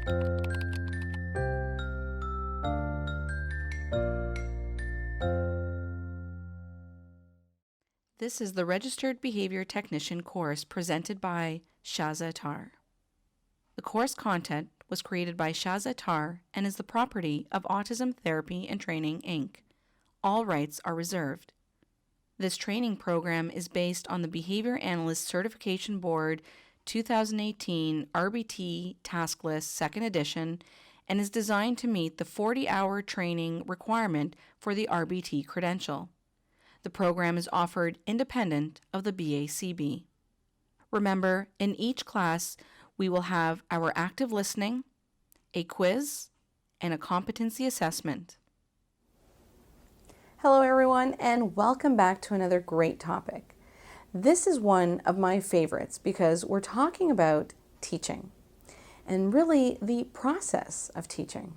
This is the Registered Behavior Technician course presented by Shaza Attar. The course content was created by Shaza Attar and is the property of Autism Therapy and Training, Inc. All rights are reserved. This training program is based on the Behavior Analyst Certification Board 2018 RBT Task List 2nd Edition and is designed to meet the 40-hour training requirement for the RBT credential. The program is offered independent of the BACB. Remember, in each class, we will have our active listening, a quiz, and a competency assessment. Hello everyone, and welcome back to another great topic. This is one of my favorites because we're talking about teaching and really the process of teaching.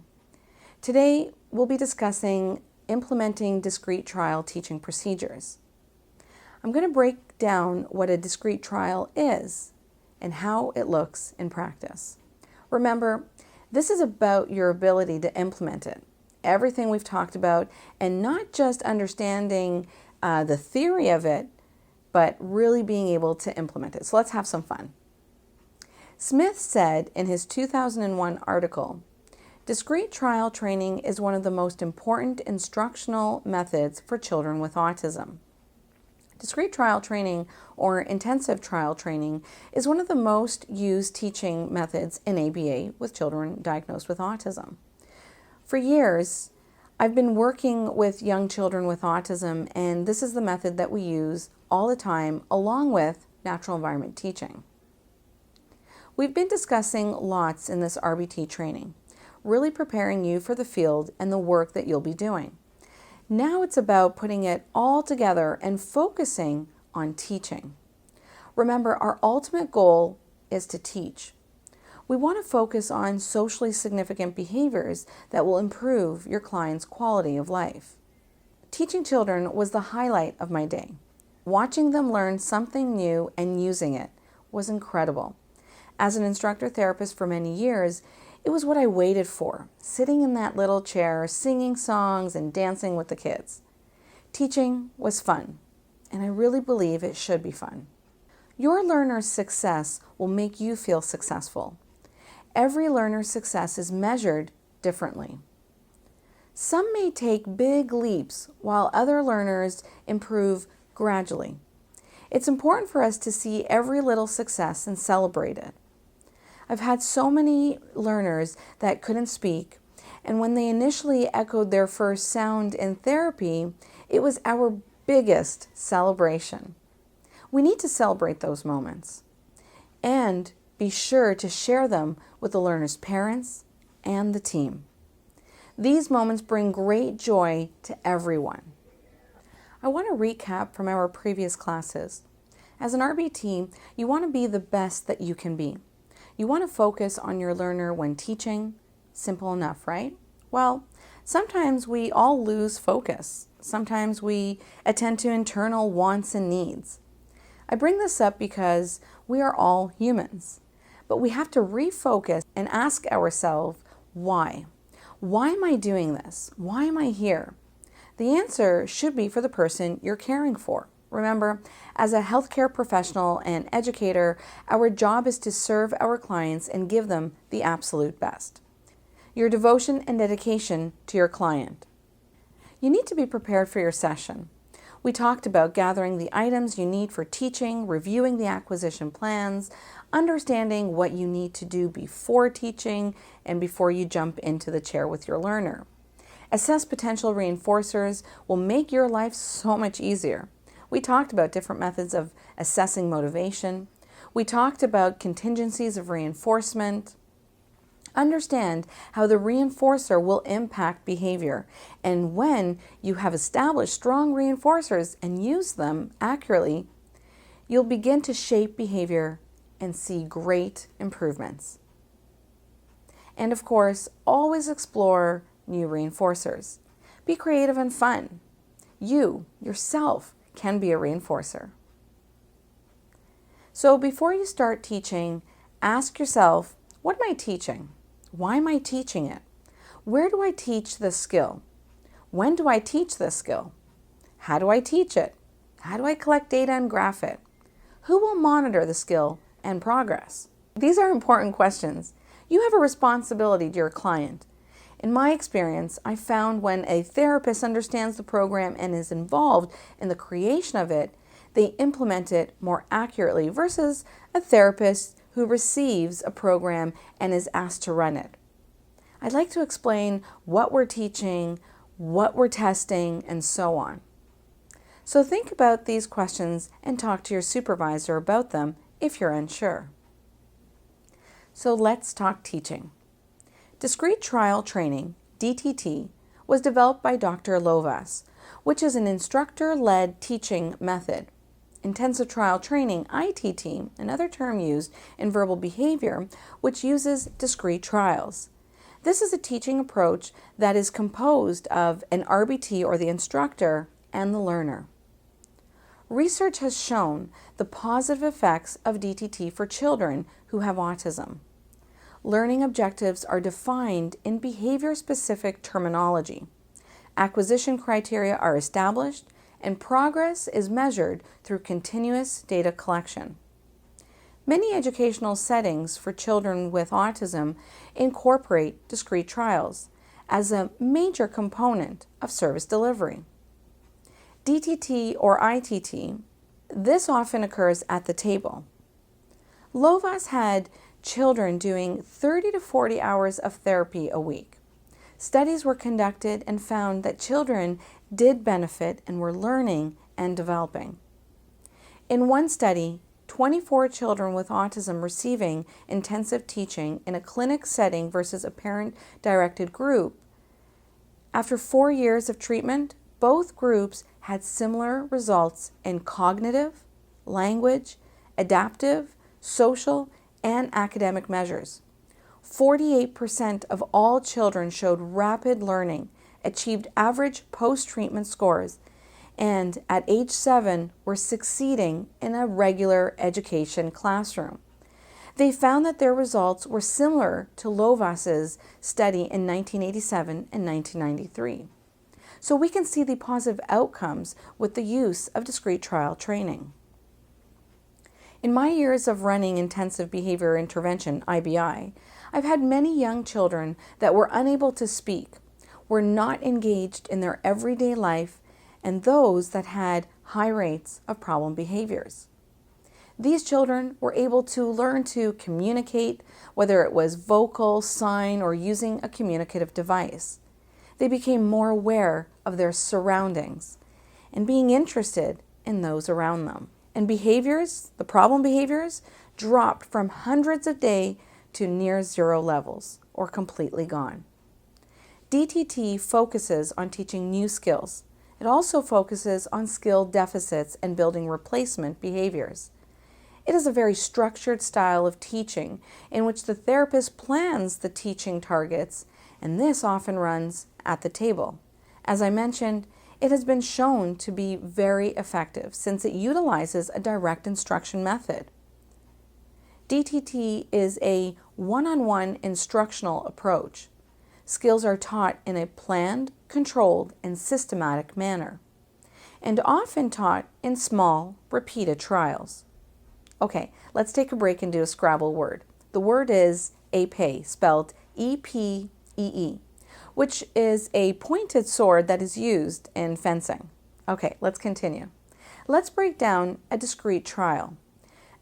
Today, we'll be discussing implementing discrete trial teaching procedures. I'm going to break down what a discrete trial is and how it looks in practice. Remember, this is about your ability to implement it. Everything we've talked about, and not just understanding the theory of it, but really being able to implement it. So let's have some fun. Smith said in his 2001 article, "Discrete trial training is one of the most important instructional methods for children with autism." Discrete trial training, or intensive trial training, is one of the most used teaching methods in ABA with children diagnosed with autism. For years, I've been working with young children with autism, and this is the method that we use all the time, along with natural environment teaching. We've been discussing lots in this RBT training, really preparing you for the field and the work that you'll be doing. Now it's about putting it all together and focusing on teaching. Remember, our ultimate goal is to teach. We want to focus on socially significant behaviors that will improve your client's quality of life. Teaching children was the highlight of my day. Watching them learn something new and using it was incredible. As an instructor therapist for many years, it was what I waited for, sitting in that little chair, singing songs and dancing with the kids. Teaching was fun, and I really believe it should be fun. Your learner's success will make you feel successful. Every learner's success is measured differently. Some may take big leaps while other learners improve gradually. It's important for us to see every little success and celebrate it. I've had so many learners that couldn't speak, and when they initially echoed their first sound in therapy, it was our biggest celebration. We need to celebrate those moments and be sure to share them with the learner's parents and the team. These moments bring great joy to everyone. I want to recap from our previous classes. As an RBT, you want to be the best that you can be. You want to focus on your learner when teaching. Simple enough, right? Well, sometimes we all lose focus. Sometimes we attend to internal wants and needs. I bring this up because we are all humans, but we have to refocus and ask ourselves, why? Why am I doing this? Why am I here? The answer should be for the person you're caring for. Remember, as a healthcare professional and educator, our job is to serve our clients and give them the absolute best. Your devotion and dedication to your client. You need to be prepared for your session. We talked about gathering the items you need for teaching, reviewing the acquisition plans, understanding what you need to do before teaching and before you jump into the chair with your learner. Assess potential reinforcers will make your life so much easier. We talked about different methods of assessing motivation. We talked about contingencies of reinforcement. Understand how the reinforcer will impact behavior. And when you have established strong reinforcers and use them accurately, you'll begin to shape behavior and see great improvements. And of course, always explore new reinforcers. Be creative and fun. You, yourself, can be a reinforcer. So before you start teaching, ask yourself, what am I teaching? Why am I teaching it? Where do I teach this skill? When do I teach this skill? How do I teach it? How do I collect data and graph it? Who will monitor the skill and progress? These are important questions. You have a responsibility to your client. In my experience, I found when a therapist understands the program and is involved in the creation of it, they implement it more accurately versus a therapist who receives a program and is asked to run it. I'd like to explain what we're teaching, what we're testing, and so on. So think about these questions and talk to your supervisor about them if you're unsure. So let's talk teaching. Discrete Trial Training, DTT, was developed by Dr. Lovas, which is an instructor-led teaching method. Intensive Trial Training, ITT, another term used in verbal behavior, which uses discrete trials. This is a teaching approach that is composed of an RBT, or the instructor, and the learner. Research has shown the positive effects of DTT for children who have autism. Learning objectives are defined in behavior-specific terminology. Acquisition criteria are established, and progress is measured through continuous data collection. Many educational settings for children with autism incorporate discrete trials as a major component of service delivery. DTT or ITT, this often occurs at the table. Lovas had children doing 30 to 40 hours of therapy a week. Studies were conducted and found that children did benefit and were learning and developing. In one study, 24 children with autism receiving intensive teaching in a clinic setting versus a parent-directed group. After 4 years of treatment, both groups had similar results in cognitive, language, adaptive, social, and academic measures. 48% of all children showed rapid learning, achieved average post-treatment scores, and at age 7 were succeeding in a regular education classroom. They found that their results were similar to Lovas's study in 1987 and 1993. So we can see the positive outcomes with the use of discrete trial training. In my years of running intensive behavior intervention, IBI, I've had many young children that were unable to speak, were not engaged in their everyday life, and those that had high rates of problem behaviors. These children were able to learn to communicate, whether it was vocal, sign, or using a communicative device. They became more aware of their surroundings and being interested in those around them. And behaviors, the problem behaviors, dropped from hundreds a day to near zero levels or completely gone. DTT focuses on teaching new skills. It also focuses on skill deficits and building replacement behaviors. It is a very structured style of teaching in which the therapist plans the teaching targets, and this often runs at the table. As I mentioned, it has been shown to be very effective since it utilizes a direct instruction method. DTT is a one-on-one instructional approach. Skills are taught in a planned, controlled, and systematic manner, and often taught in small, repeated trials. Okay, let's take a break and do a Scrabble word. The word is épée, spelled E-P-E-E, which is a pointed sword that is used in fencing. Okay, let's continue. Let's break down a discrete trial.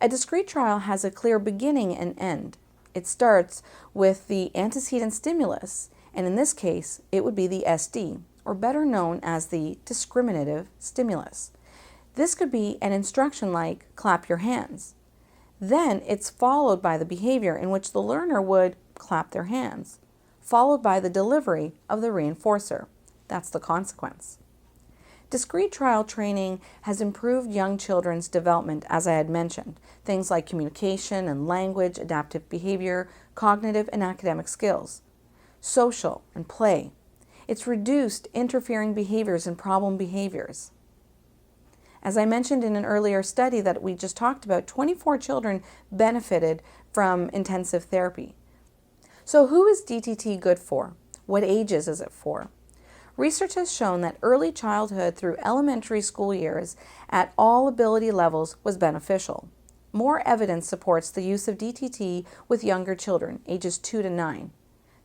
A discrete trial has a clear beginning and end. It starts with the antecedent stimulus, and in this case, it would be the SD, or better known as the discriminative stimulus. This could be an instruction like, clap your hands. Then it's followed by the behavior in which the learner would clap their hands, followed by the delivery of the reinforcer. That's the consequence. Discrete trial training has improved young children's development, as I had mentioned, things like communication and language, adaptive behavior, cognitive and academic skills, social and play. It's reduced interfering behaviors and problem behaviors. As I mentioned in an earlier study that we just talked about, 24 children benefited from intensive therapy. So who is DTT good for? What ages is it for? Research has shown that early childhood through elementary school years at all ability levels was beneficial. More evidence supports the use of DTT with younger children, ages 2 to 9,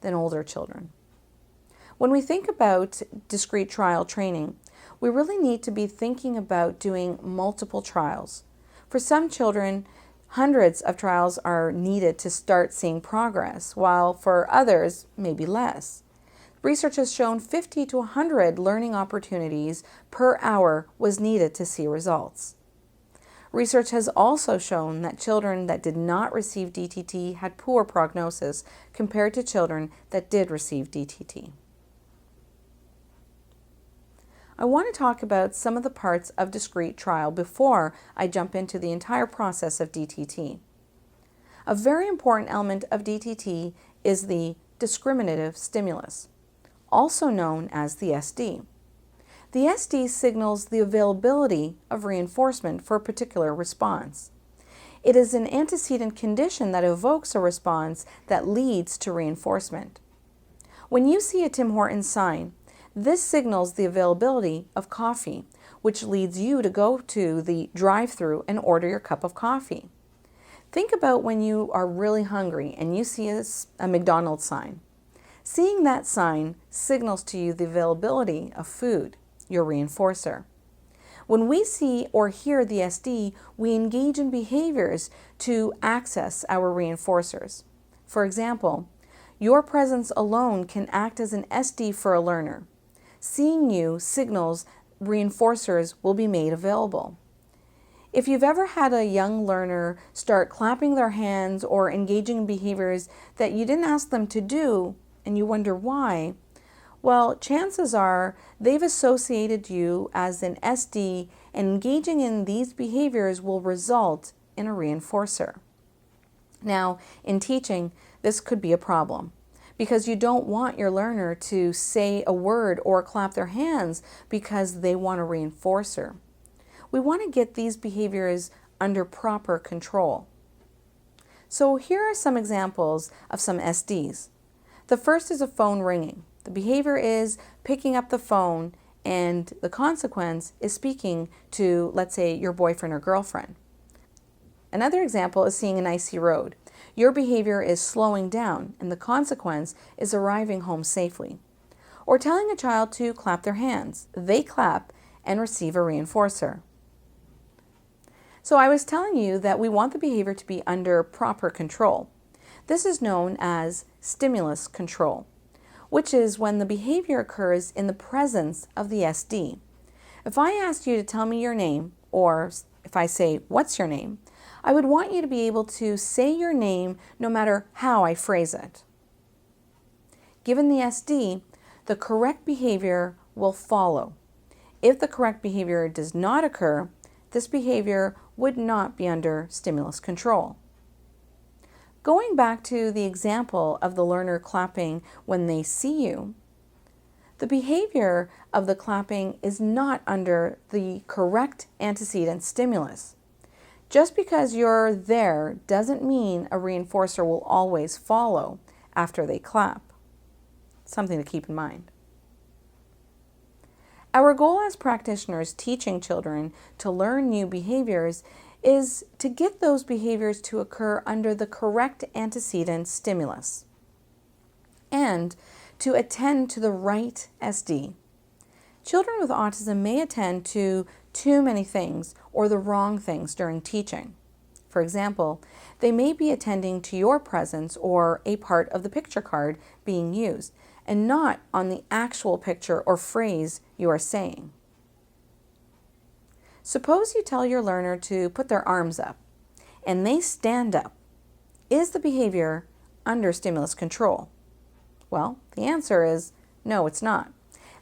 than older children. When we think about discrete trial training, we really need to be thinking about doing multiple trials. For some children, hundreds of trials are needed to start seeing progress, while for others, maybe less. Research has shown 50 to 100 learning opportunities per hour was needed to see results. Research has also shown that children that did not receive DTT had poor prognosis compared to children that did receive DTT. I want to talk about some of the parts of discrete trial before I jump into the entire process of DTT. A very important element of DTT is the discriminative stimulus, also known as the SD. The SD signals the availability of reinforcement for a particular response. It is an antecedent condition that evokes a response that leads to reinforcement. When you see a Tim Hortons sign, this signals the availability of coffee, which leads you to go to the drive-thru and order your cup of coffee. Think about when you are really hungry and you see a McDonald's sign. Seeing that sign signals to you the availability of food, your reinforcer. When we see or hear the SD, we engage in behaviors to access our reinforcers. For example, your presence alone can act as an SD for a learner. Seeing you signals reinforcers will be made available. If you've ever had a young learner start clapping their hands or engaging in behaviors that you didn't ask them to do, and you wonder why, well, chances are they've associated you as an SD, and engaging in these behaviors will result in a reinforcer. Now, in teaching, this could be a problem because you don't want your learner to say a word or clap their hands because they want a reinforcer. We want to get these behaviors under proper control. So here are some examples of some SDs. The first is a phone ringing. The behavior is picking up the phone, and the consequence is speaking to, let's say, your boyfriend or girlfriend. Another example is seeing an icy road. Your behavior is slowing down, and the consequence is arriving home safely. Or telling a child to clap their hands. They clap and receive a reinforcer. So I was telling you that we want the behavior to be under proper control. This is known as stimulus control, which is when the behavior occurs in the presence of the SD. If I asked you to tell me your name, or if I say, "What's your name?" I would want you to be able to say your name no matter how I phrase it. Given the SD, the correct behavior will follow. If the correct behavior does not occur, this behavior would not be under stimulus control. Going back to the example of the learner clapping when they see you, the behavior of the clapping is not under the correct antecedent stimulus. Just because you're there doesn't mean a reinforcer will always follow after they clap. Something to keep in mind. Our goal as practitioners teaching children to learn new behaviors is to get those behaviors to occur under the correct antecedent stimulus and to attend to the right SD. Children with autism may attend to too many things or the wrong things during teaching. For example, they may be attending to your presence or a part of the picture card being used and not on the actual picture or phrase you are saying. Suppose you tell your learner to put their arms up and they stand up. Is the behavior under stimulus control? Well, the answer is no, it's not.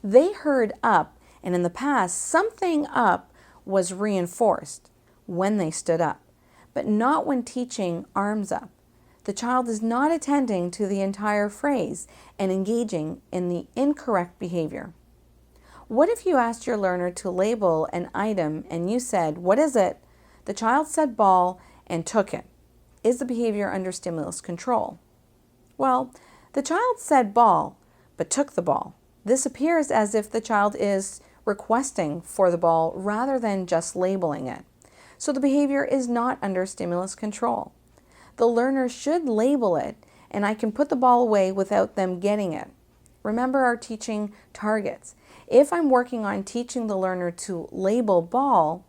They heard up, and in the past, something up was reinforced when they stood up, but not when teaching arms up. The child is not attending to the entire phrase and engaging in the incorrect behavior. What if you asked your learner to label an item and you said, "What is it?" The child said ball and took it. Is the behavior under stimulus control? Well, the child said ball, but took the ball. This appears as if the child is requesting for the ball rather than just labeling it. So the behavior is not under stimulus control. The learner should label it, and I can put the ball away without them getting it. Remember our teaching targets. If I'm working on teaching the learner to label ball,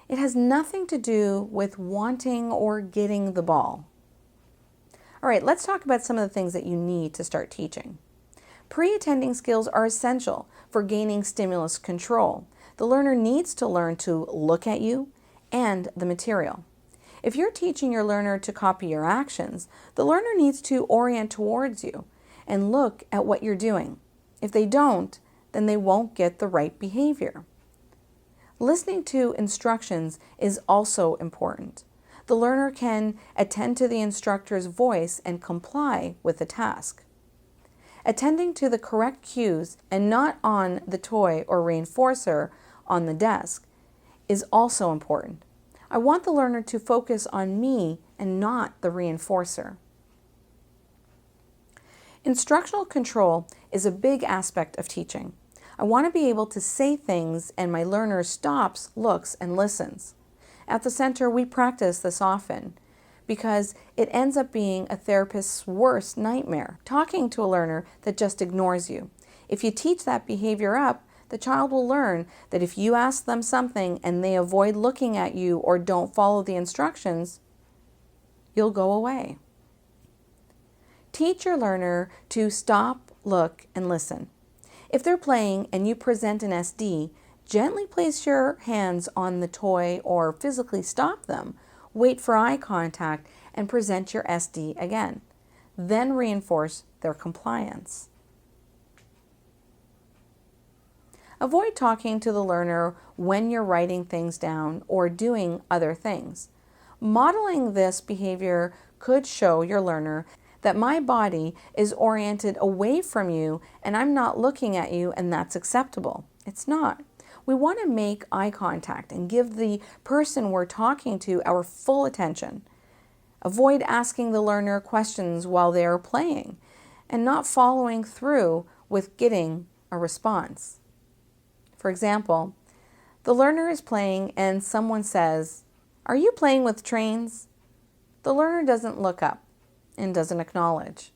it has nothing to do with wanting or getting the ball. All right, let's talk about some of the things that you need to start teaching. Pre-attending skills are essential for gaining stimulus control. The learner needs to learn to look at you and the material. If you're teaching your learner to copy your actions, the learner needs to orient towards you and look at what you're doing. If they don't, then they won't get the right behavior. Listening to instructions is also important. The learner can attend to the instructor's voice and comply with the task. Attending to the correct cues and not on the toy or reinforcer on the desk is also important. I want the learner to focus on me and not the reinforcer. Instructional control is a big aspect of teaching. I want to be able to say things and my learner stops, looks, and listens. At the center, we practice this often because it ends up being a therapist's worst nightmare, talking to a learner that just ignores you. If you teach that behavior up, the child will learn that if you ask them something and they avoid looking at you or don't follow the instructions, you'll go away. Teach your learner to stop, look, and listen. If they're playing and you present an SD, gently place your hands on the toy or physically stop them. Wait for eye contact and present your SD again. Then reinforce their compliance. Avoid talking to the learner when you're writing things down or doing other things. Modeling this behavior could show your learner that my body is oriented away from you and I'm not looking at you, and that's acceptable. It's not. We want to make eye contact and give the person we're talking to our full attention. Avoid asking the learner questions while they are playing and not following through with getting a response. For example, the learner is playing and someone says, "Are you playing with trains?" The learner doesn't look up and doesn't acknowledge.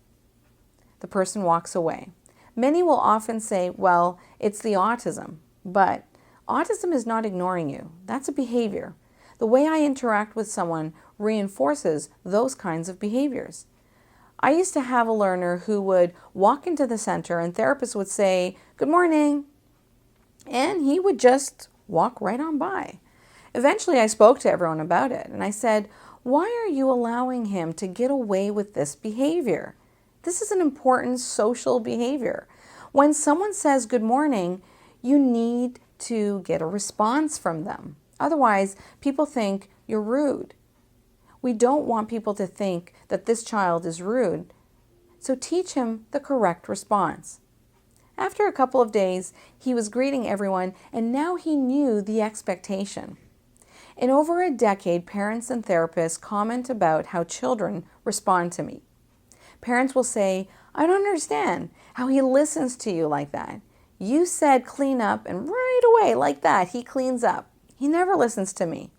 The person walks away. Many will often say, "Well, it's the autism," but autism is not ignoring you. That's a behavior. The way I interact with someone reinforces those kinds of behaviors. I used to have a learner who would walk into the center and therapists would say, "Good morning," and he would just walk right on by. Eventually, I spoke to everyone about it and I said, "Why are you allowing him to get away with this behavior? This is an important social behavior. When someone says good morning, you need to get a response from them. Otherwise, people think you're rude. We don't want people to think that this child is rude, so teach him the correct response." After a couple of days, he was greeting everyone and now he knew the expectation. In over a decade, parents and therapists comment about how children respond to me. Parents will say, "I don't understand how he listens to you like that. You said clean up and right away like that, he cleans up. He never listens to me."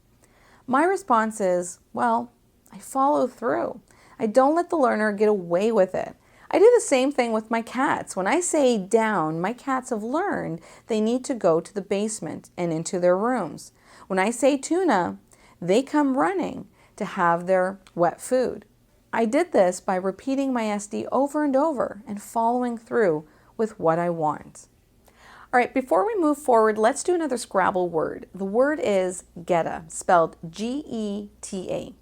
My response is, well, I follow through. I don't let the learner get away with it. I do the same thing with my cats. When I say down, my cats have learned they need to go to the basement and into their rooms. When I say tuna, they come running to have their wet food. I did this by repeating my SD over and over and following through with what I want. All right, before we move forward, let's do another Scrabble word. The word is geta, spelled G-E-T-A,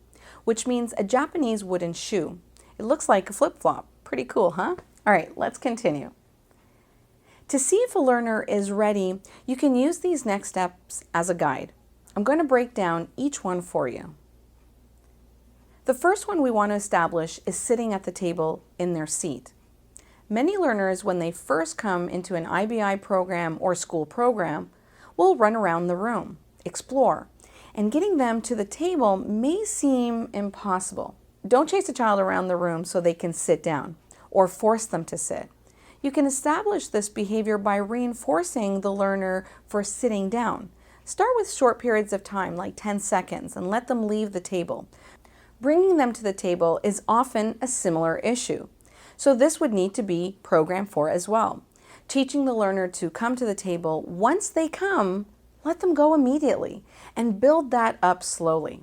which means a Japanese wooden shoe. It looks like a flip-flop. Pretty cool, huh? All right, let's continue. To see if a learner is ready, you can use these next steps as a guide. I'm going to break down each one for you. The first one we want to establish is sitting at the table in their seat. Many learners, when they first come into an IBI program or school program, will run around the room, explore, and getting them to the table may seem impossible. Don't chase a child around the room so they can sit down or force them to sit. You can establish this behavior by reinforcing the learner for sitting down. Start with short periods of time, like 10 seconds, and let them leave the table. Bringing them to the table is often a similar issue, so this would need to be programmed for as well. Teaching the learner to come to the table, once they come, let them go immediately and build that up slowly.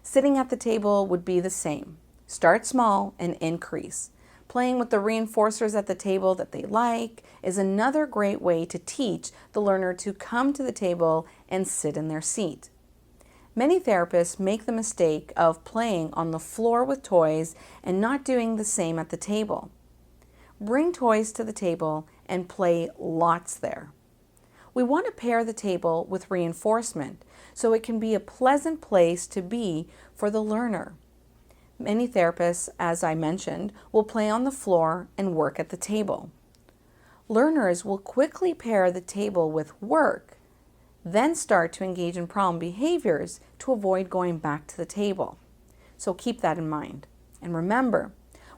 Sitting at the table would be the same. Start small and increase. Playing with the reinforcers at the table that they like is another great way to teach the learner to come to the table and sit in their seat. Many therapists make the mistake of playing on the floor with toys and not doing the same at the table. Bring toys to the table and play lots there. We want to pair the table with reinforcement so it can be a pleasant place to be for the learner. Many therapists, as I mentioned, will play on the floor and work at the table. Learners will quickly pair the table with work, then start to engage in problem behaviors to avoid going back to the table. So keep that in mind. And remember,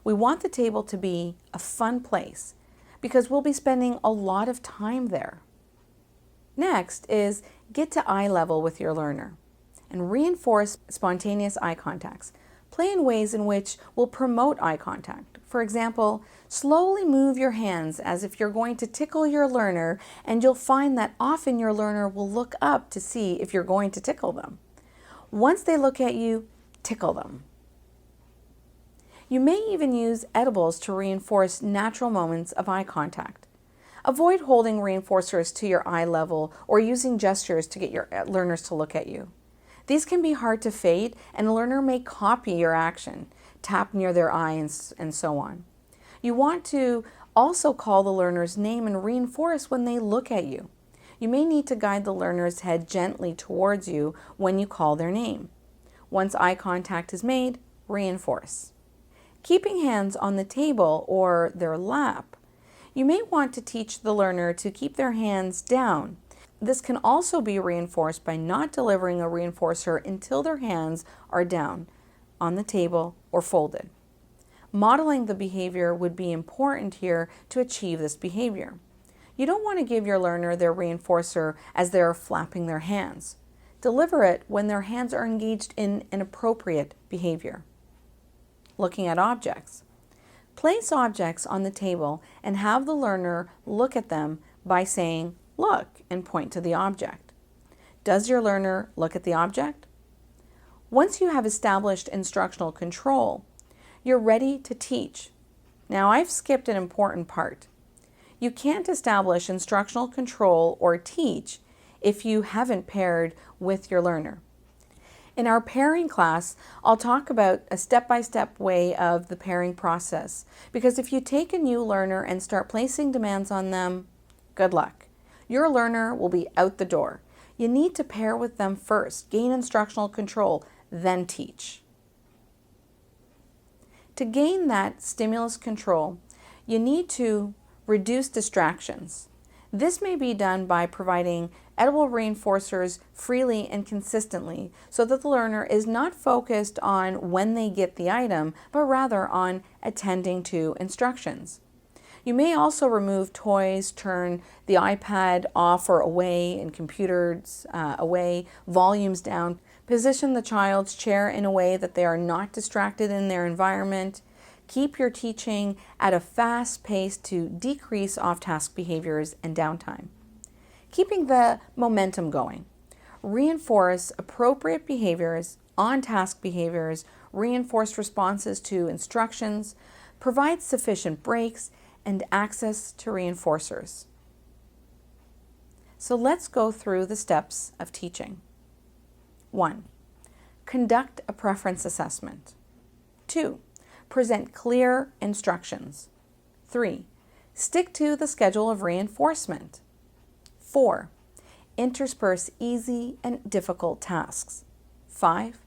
we want the table to be a fun place because we'll be spending a lot of time there. Next is get to eye level with your learner and reinforce spontaneous eye contacts. Play in ways in which will promote eye contact. For example, slowly move your hands as if you're going to tickle your learner, and you'll find that often your learner will look up to see if you're going to tickle them. Once they look at you, tickle them. You may even use edibles to reinforce natural moments of eye contact. Avoid holding reinforcers to your eye level or using gestures to get your learners to look at you. These can be hard to fade, and a learner may copy your action, tap near their eye, and so on. You want to also call the learner's name and reinforce when they look at you. You may need to guide the learner's head gently towards you when you call their name. Once eye contact is made, reinforce. Keeping hands on the table or their lap. You may want to teach the learner to keep their hands down. This can also be reinforced by not delivering a reinforcer until their hands are down on the table or folded. Modeling the behavior would be important here to achieve this behavior. You don't want to give your learner their reinforcer as they're flapping their hands. Deliver it when their hands are engaged in an appropriate behavior. Looking at objects. Place objects on the table and have the learner look at them by saying, "Look," and point to the object. Does your learner look at the object? Once you have established instructional control, you're ready to teach. Now, I've skipped an important part. You can't establish instructional control or teach if you haven't paired with your learner. In our pairing class, I'll talk about a step-by-step way of the pairing process, because if you take a new learner and start placing demands on them, good luck. Your learner will be out the door. You need to pair with them first, gain instructional control, then teach. To gain that stimulus control, you need to reduce distractions. This may be done by providing edible reinforcers freely and consistently so that the learner is not focused on when they get the item, but rather on attending to instructions. You may also remove toys, turn the iPad off or away and computers away, volumes down, position the child's chair in a way that they are not distracted in their environment. Keep your teaching at a fast pace to decrease off-task behaviors and downtime. Keeping the momentum going. Reinforce appropriate behaviors, on-task behaviors, reinforced responses to instructions, provide sufficient breaks, and access to reinforcers. So let's go through the steps of teaching. 1. Conduct a preference assessment. 2. Present clear instructions. 3. Stick to the schedule of reinforcement. 4. Intersperse easy and difficult tasks. 5.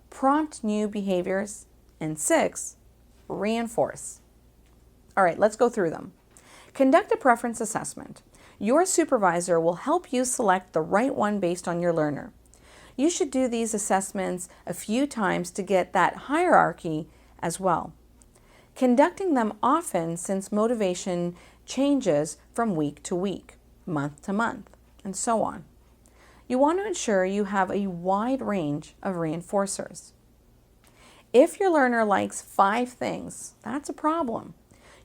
Prompt new behaviors. And 6. Reinforce. All right, let's go through them. Conduct a preference assessment. Your supervisor will help you select the right one based on your learner. You should do these assessments a few times to get that hierarchy as well. Conducting them often, since motivation changes from week to week, month to month, and so on. You want to ensure you have a wide range of reinforcers. If your learner likes 5 things, that's a problem.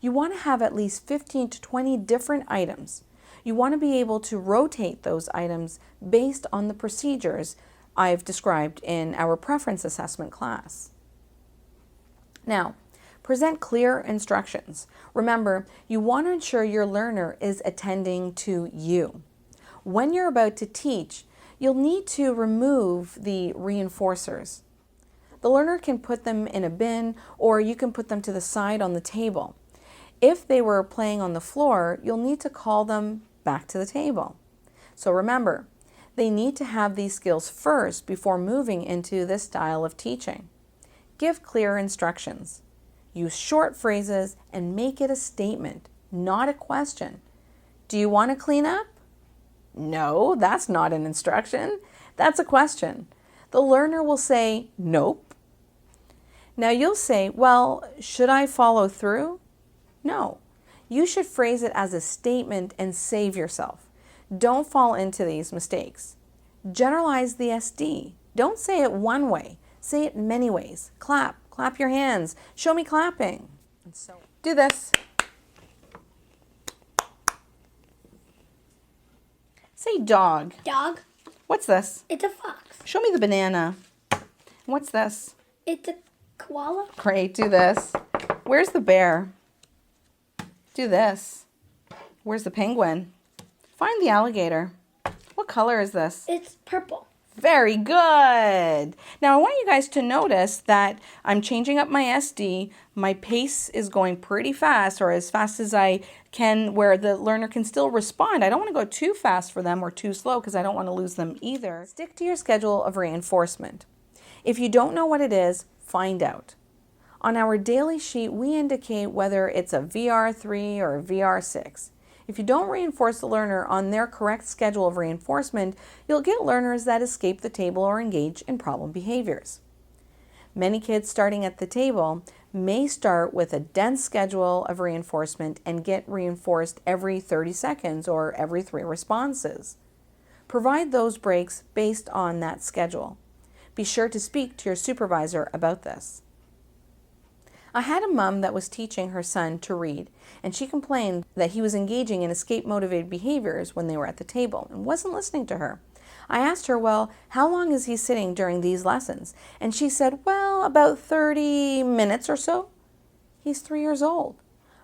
You want to have at least 15 to 20 different items. You want to be able to rotate those items based on the procedures I've described in our preference assessment class. Now, present clear instructions. Remember, you want to ensure your learner is attending to you. When you're about to teach, you'll need to remove the reinforcers. The learner can put them in a bin, or you can put them to the side on the table. If they were playing on the floor, you'll need to call them back to the table. So remember, they need to have these skills first before moving into this style of teaching. Give clear instructions. Use short phrases and make it a statement, not a question. Do you want to clean up? No, that's not an instruction. That's a question. The learner will say, nope. Now you'll say, well, should I follow through? No. You should phrase it as a statement and save yourself. Don't fall into these mistakes. Generalize the SD. Don't say it one way. Say it many ways. Clap. Clap your hands. Show me clapping. And so do this. Say dog. Dog. What's this? It's a fox. Show me the banana. What's this? It's a koala. Great, do this. Where's the bear? Do this. Where's the penguin? Find the alligator. What color is this? It's purple. Very good. Now I want you guys to notice that I'm changing up my SD. My pace is going pretty fast, or as fast as I can, where the learner can still respond. I don't want to go too fast for them or too slow, because I don't want to lose them either. Stick to your schedule of reinforcement. If you don't know what it is, find out. On our daily sheet, we indicate whether it's a VR3 or a VR6. If you don't reinforce the learner on their correct schedule of reinforcement, you'll get learners that escape the table or engage in problem behaviors. Many kids starting at the table may start with a dense schedule of reinforcement and get reinforced every 30 seconds or every 3 responses. Provide those breaks based on that schedule. Be sure to speak to your supervisor about this. I had a mom that was teaching her son to read, and she complained that he was engaging in escape-motivated behaviors when they were at the table and wasn't listening to her. I asked her, well, how long is he sitting during these lessons? And she said, well, about 30 minutes or so. He's 3 years old.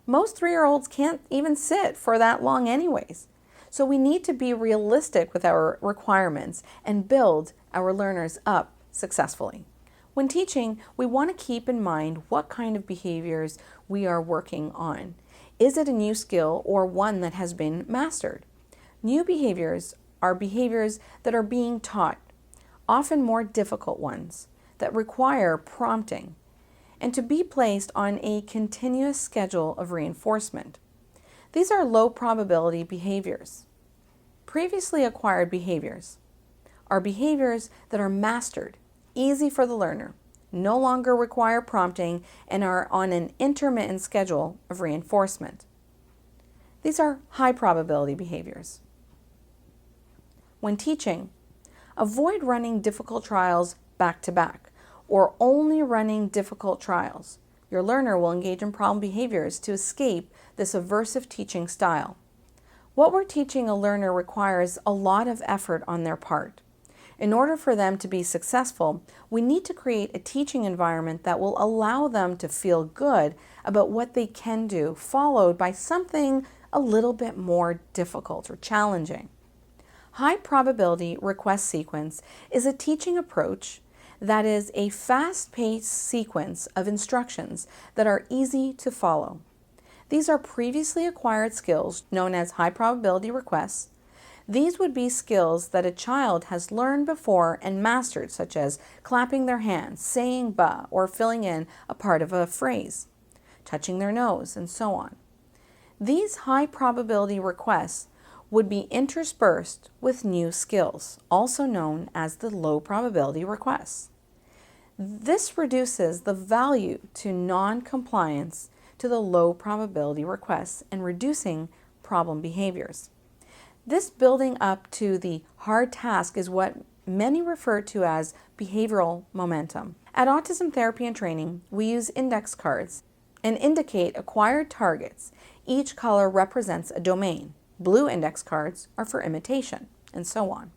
Most 3-year-olds can't even sit for that long anyways. So we need to be realistic with our requirements and build our learners up successfully. When teaching, we want to keep in mind what kind of behaviors we are working on. Is it a new skill or one that has been mastered? New behaviors are behaviors that are being taught, often more difficult ones, that require prompting, and to be placed on a continuous schedule of reinforcement. These are low probability behaviors. Previously acquired behaviors are behaviors that are mastered, easy for the learner, no longer require prompting, and are on an intermittent schedule of reinforcement. These are high probability behaviors. When teaching, avoid running difficult trials back to back, or only running difficult trials. Your learner will engage in problem behaviors to escape this aversive teaching style. What we're teaching a learner requires a lot of effort on their part. In order for them to be successful, we need to create a teaching environment that will allow them to feel good about what they can do, followed by something a little bit more difficult or challenging. High probability request sequence is a teaching approach that is a fast-paced sequence of instructions that are easy to follow. These are previously acquired skills known as high probability requests. These would be skills that a child has learned before and mastered, such as clapping their hands, saying ba, or filling in a part of a phrase, touching their nose, and so on. These high probability requests would be interspersed with new skills, also known as the low probability requests. This reduces the value to non-compliance to the low probability requests and reducing problem behaviors. This building up to the hard task is what many refer to as behavioral momentum. At Autism Therapy and Training, we use index cards and indicate acquired targets. Each color represents a domain. Blue index cards are for imitation, and so on.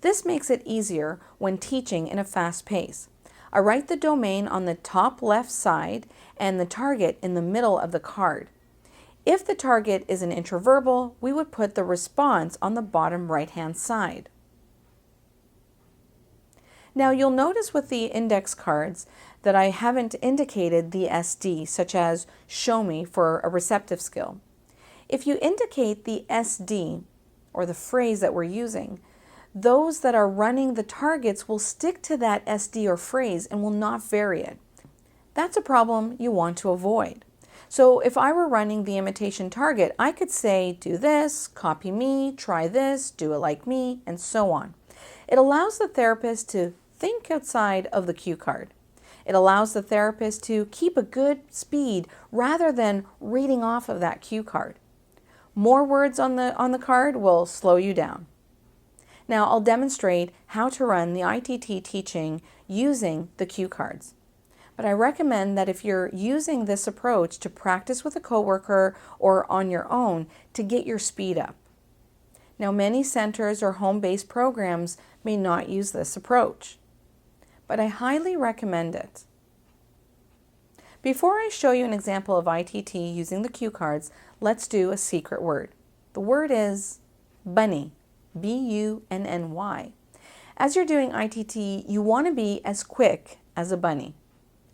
This makes it easier when teaching in a fast pace. I write the domain on the top left side and the target in the middle of the card. If the target is an intraverbal, we would put the response on the bottom right-hand side. Now you'll notice with the index cards that I haven't indicated the SD, such as show me for a receptive skill. If you indicate the SD, or the phrase that we're using, those that are running the targets will stick to that SD or phrase and will not vary it. That's a problem you want to avoid. So if I were running the imitation target, I could say, do this, copy me, try this, do it like me, and so on. It allows the therapist to think outside of the cue card. It allows the therapist to keep a good speed rather than reading off of that cue card. More words on the card will slow you down. Now I'll demonstrate how to run the ITT teaching using the cue cards. But I recommend that if you're using this approach to practice with a coworker or on your own to get your speed up. Now many centers or home-based programs may not use this approach, but I highly recommend it. Before I show you an example of ITT using the cue cards, let's do a secret word. The word is bunny. B-U-N-N-Y. As you're doing ITT, you want to be as quick as a bunny.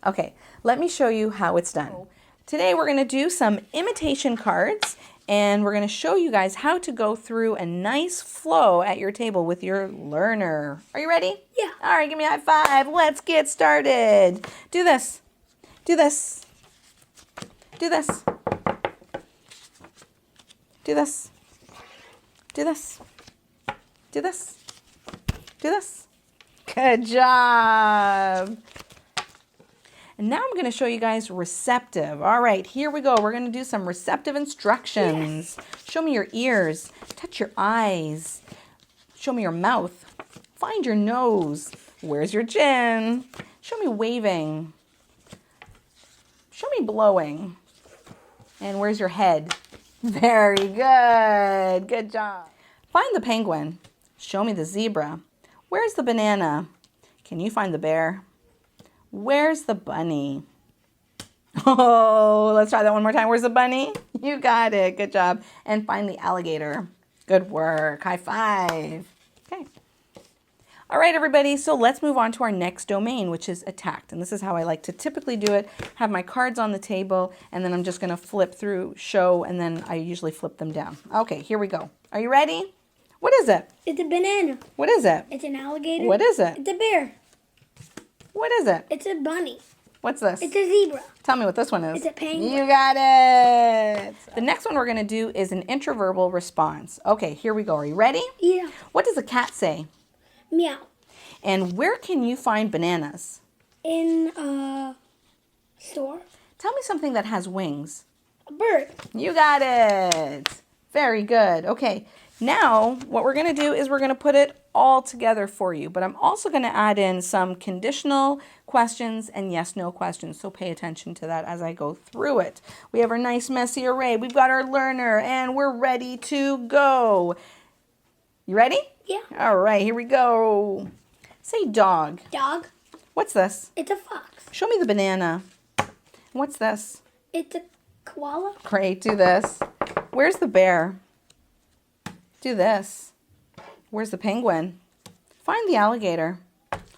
Okay, let me show you how it's done. Today we're going to do some imitation cards and we're going to show you guys how to go through a nice flow at your table with your learner. Are you ready? Yeah. All right, give me a high five. Let's get started. Do this. Do this. Do this. Do this. Do this. Do this. Do this. Good job. And now I'm going to show you guys receptive. All right, here we go. We're going to do some receptive instructions. Yes. Show me your ears. Touch your eyes. Show me your mouth. Find your nose. Where's your chin? Show me waving. Show me blowing. And where's your head? Very good. Good job. Find the penguin. Show me the zebra. Where's the banana? Can you find the bear? Where's the bunny? Oh, let's try that one more time. Where's the bunny? You got it. Good job. And find the alligator. Good work. High five. Okay. All right, everybody. So let's move on to our next domain, which is attacked. And this is how I like to typically do it. Have my cards on the table, and then I'm just going to flip through, show, and then I usually flip them down. Okay, here we go. Are you ready? What is it? It's a banana. What is it? It's an alligator. What is it? It's a bear. What is it? It's a bunny. What's this? It's a zebra. Tell me what this one is. It's a penguin. You got it. The next one we're going to do is an intraverbal response. Okay, here we go. Are you ready? Yeah. What does a cat say? Meow. And where can you find bananas? In a store. Tell me something that has wings. A bird. You got it. Very good. Okay, now what we're going to do is we're going to put it all together for you, but I'm also going to add in some conditional questions and yes/no questions, so pay attention to that as I go through it. We have our nice messy array. We've got our learner, and we're ready to go. You ready? Yeah. All right, here we go. Say dog. Dog. What's this? It's a fox. Show me the banana. What's this? It's a koala. Great, do this. Where's the bear? Do this. Where's the penguin? Find the alligator.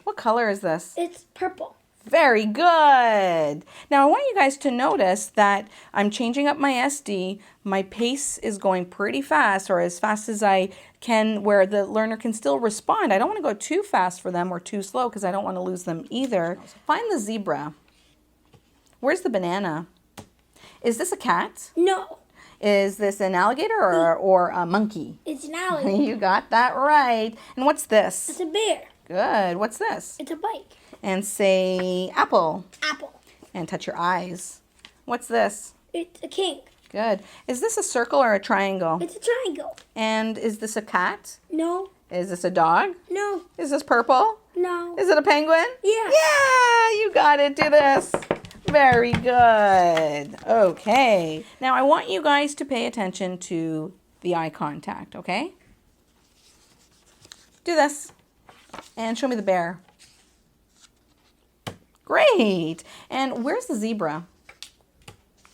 What color is this? It's purple. Very good. Now I want you guys to notice that I'm changing up my SD. My pace is going pretty fast, or as fast as I can, where the learner can still respond. I don't want to go too fast for them or too slow because I don't want to lose them either. Find the zebra. Where's the banana? Is this a cat? No. Is this an alligator or a monkey? It's an alligator. You got that right. And what's this? It's a bear. Good. What's this? It's a bike. And say apple. Apple. And touch your eyes. What's this? It's a king. Good. Is this a circle or a triangle? It's a triangle. And is this a cat? No. Is this a dog? No. Is this purple? No. Is it a penguin? Yeah. Yeah, you got it. Do this. Very good. Okay. Now I want you guys to pay attention to the eye contact, okay? Do this. And show me the bear. Great. And where's the zebra?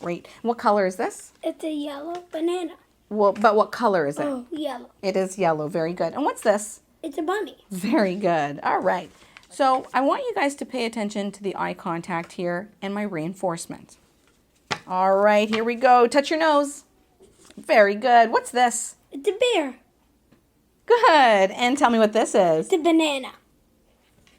Great. What color is this? It's a yellow banana. Well, but what color is it? Oh, yellow. It is yellow. Very good. And what's this? It's a bunny. Very good. All right. So I want you guys to pay attention to the eye contact here and my reinforcement. All right, here we go. Touch your nose. Very good. What's this? It's a bear. Good. And tell me what this is. It's a banana.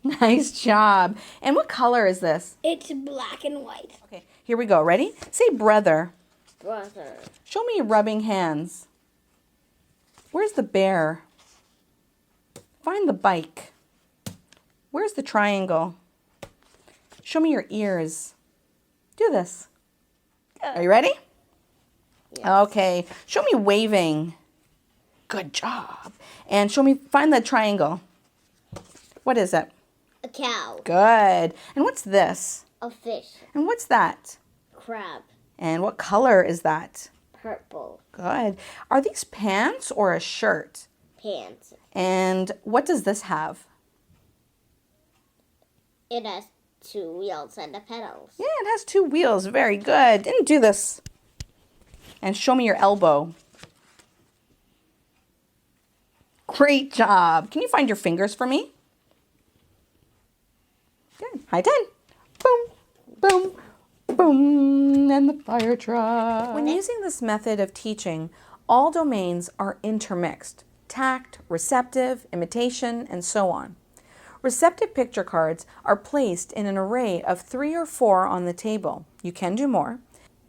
Nice job. And what color is this? It's black and white. Okay, here we go. Ready? Say brother. Brother. Show me your rubbing hands. Where's the bear? Find the bike. Where's the triangle? Show me your ears. Do this. Are you ready? Yes. Okay. Show me waving. Good job. And find the triangle. What is it? A cow. Good. And what's this? A fish. And what's that? Crab. And what color is that? Purple. Good. Are these pants or a shirt? Pants. And what does this have? It has 2 wheels and the pedals. Yeah, it has 2 wheels. Very good. And do this. And show me your elbow. Great job. Can you find your fingers for me? Good. High 10. Boom, boom, boom. And the fire truck. When using this method of teaching, all domains are intermixed. Tact, receptive, imitation, and so on. Receptive picture cards are placed in an array of 3 or 4 on the table. You can do more.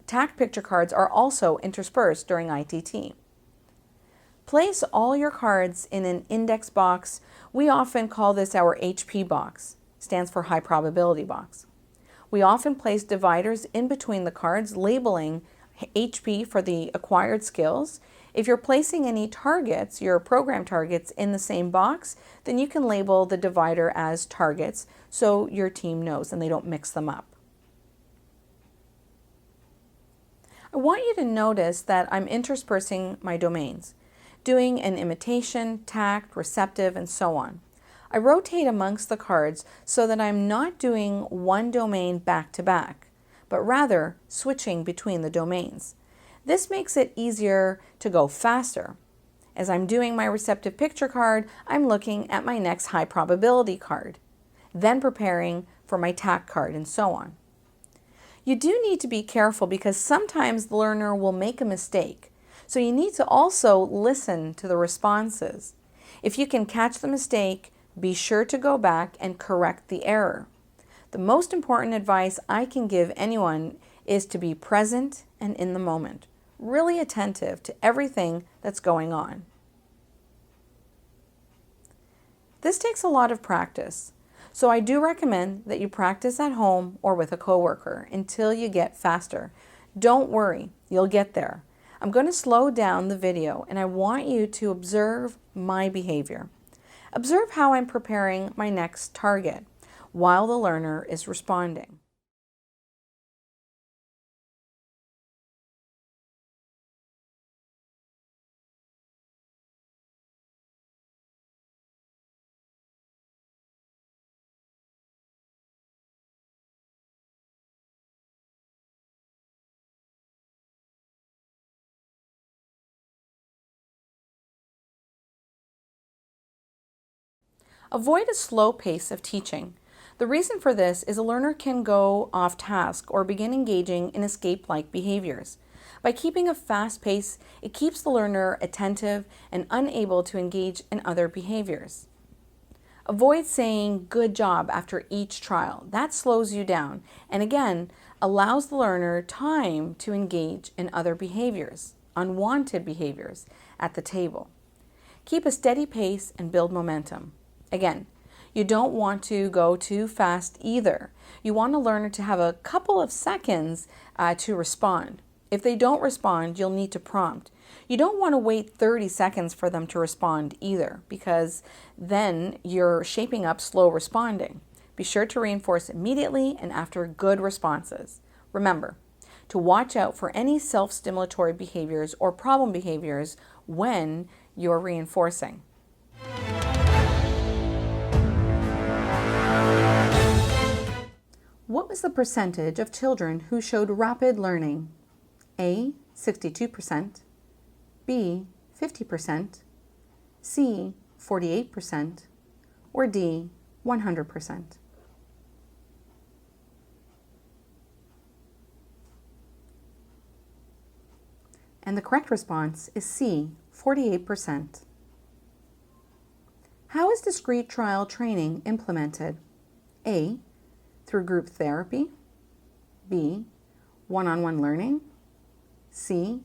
Tact picture cards are also interspersed during ITT. Place all your cards in an index box. We often call this our HP box. Stands for high probability box. We often place dividers in between the cards, labeling HP for the acquired skills. If you're placing any targets, your program targets, in the same box, then you can label the divider as targets so your team knows and they don't mix them up. I want you to notice that I'm interspersing my domains, doing an imitation, tact, receptive, and so on. I rotate amongst the cards so that I'm not doing one domain back to back, but rather switching between the domains. This makes it easier to go faster. As I'm doing my receptive picture card, I'm looking at my next high probability card, then preparing for my tact card, and so on. You do need to be careful because sometimes the learner will make a mistake, so you need to also listen to the responses. If you can catch the mistake, be sure to go back and correct the error. The most important advice I can give anyone is to be present and in the moment, really attentive to everything that's going on. This takes a lot of practice, so I do recommend that you practice at home or with a coworker until you get faster. Don't worry, you'll get there. I'm going to slow down the video and I want you to observe my behavior. Observe how I'm preparing my next target while the learner is responding. Avoid a slow pace of teaching. The reason for this is a learner can go off task or begin engaging in escape-like behaviors. By keeping a fast pace, it keeps the learner attentive and unable to engage in other behaviors. Avoid saying "good job" after each trial. That slows you down and again allows the learner time to engage in other behaviors, unwanted behaviors, at the table. Keep a steady pace and build momentum. Again, You don't want to go too fast either. You want a learner to have a couple of seconds to respond. If they don't respond, you'll need to prompt. You don't want to wait 30 seconds for them to respond either, because then you're shaping up slow responding. Be sure to reinforce immediately and after good responses. Remember to watch out for any self-stimulatory behaviors or problem behaviors when you're reinforcing. What was the percentage of children who showed rapid learning? A, 62%, B, 50%, C, 48%, or D, 100%? And the correct response is C, 48%. How is discrete trial training implemented? A, through group therapy, B, one-on-one learning, C,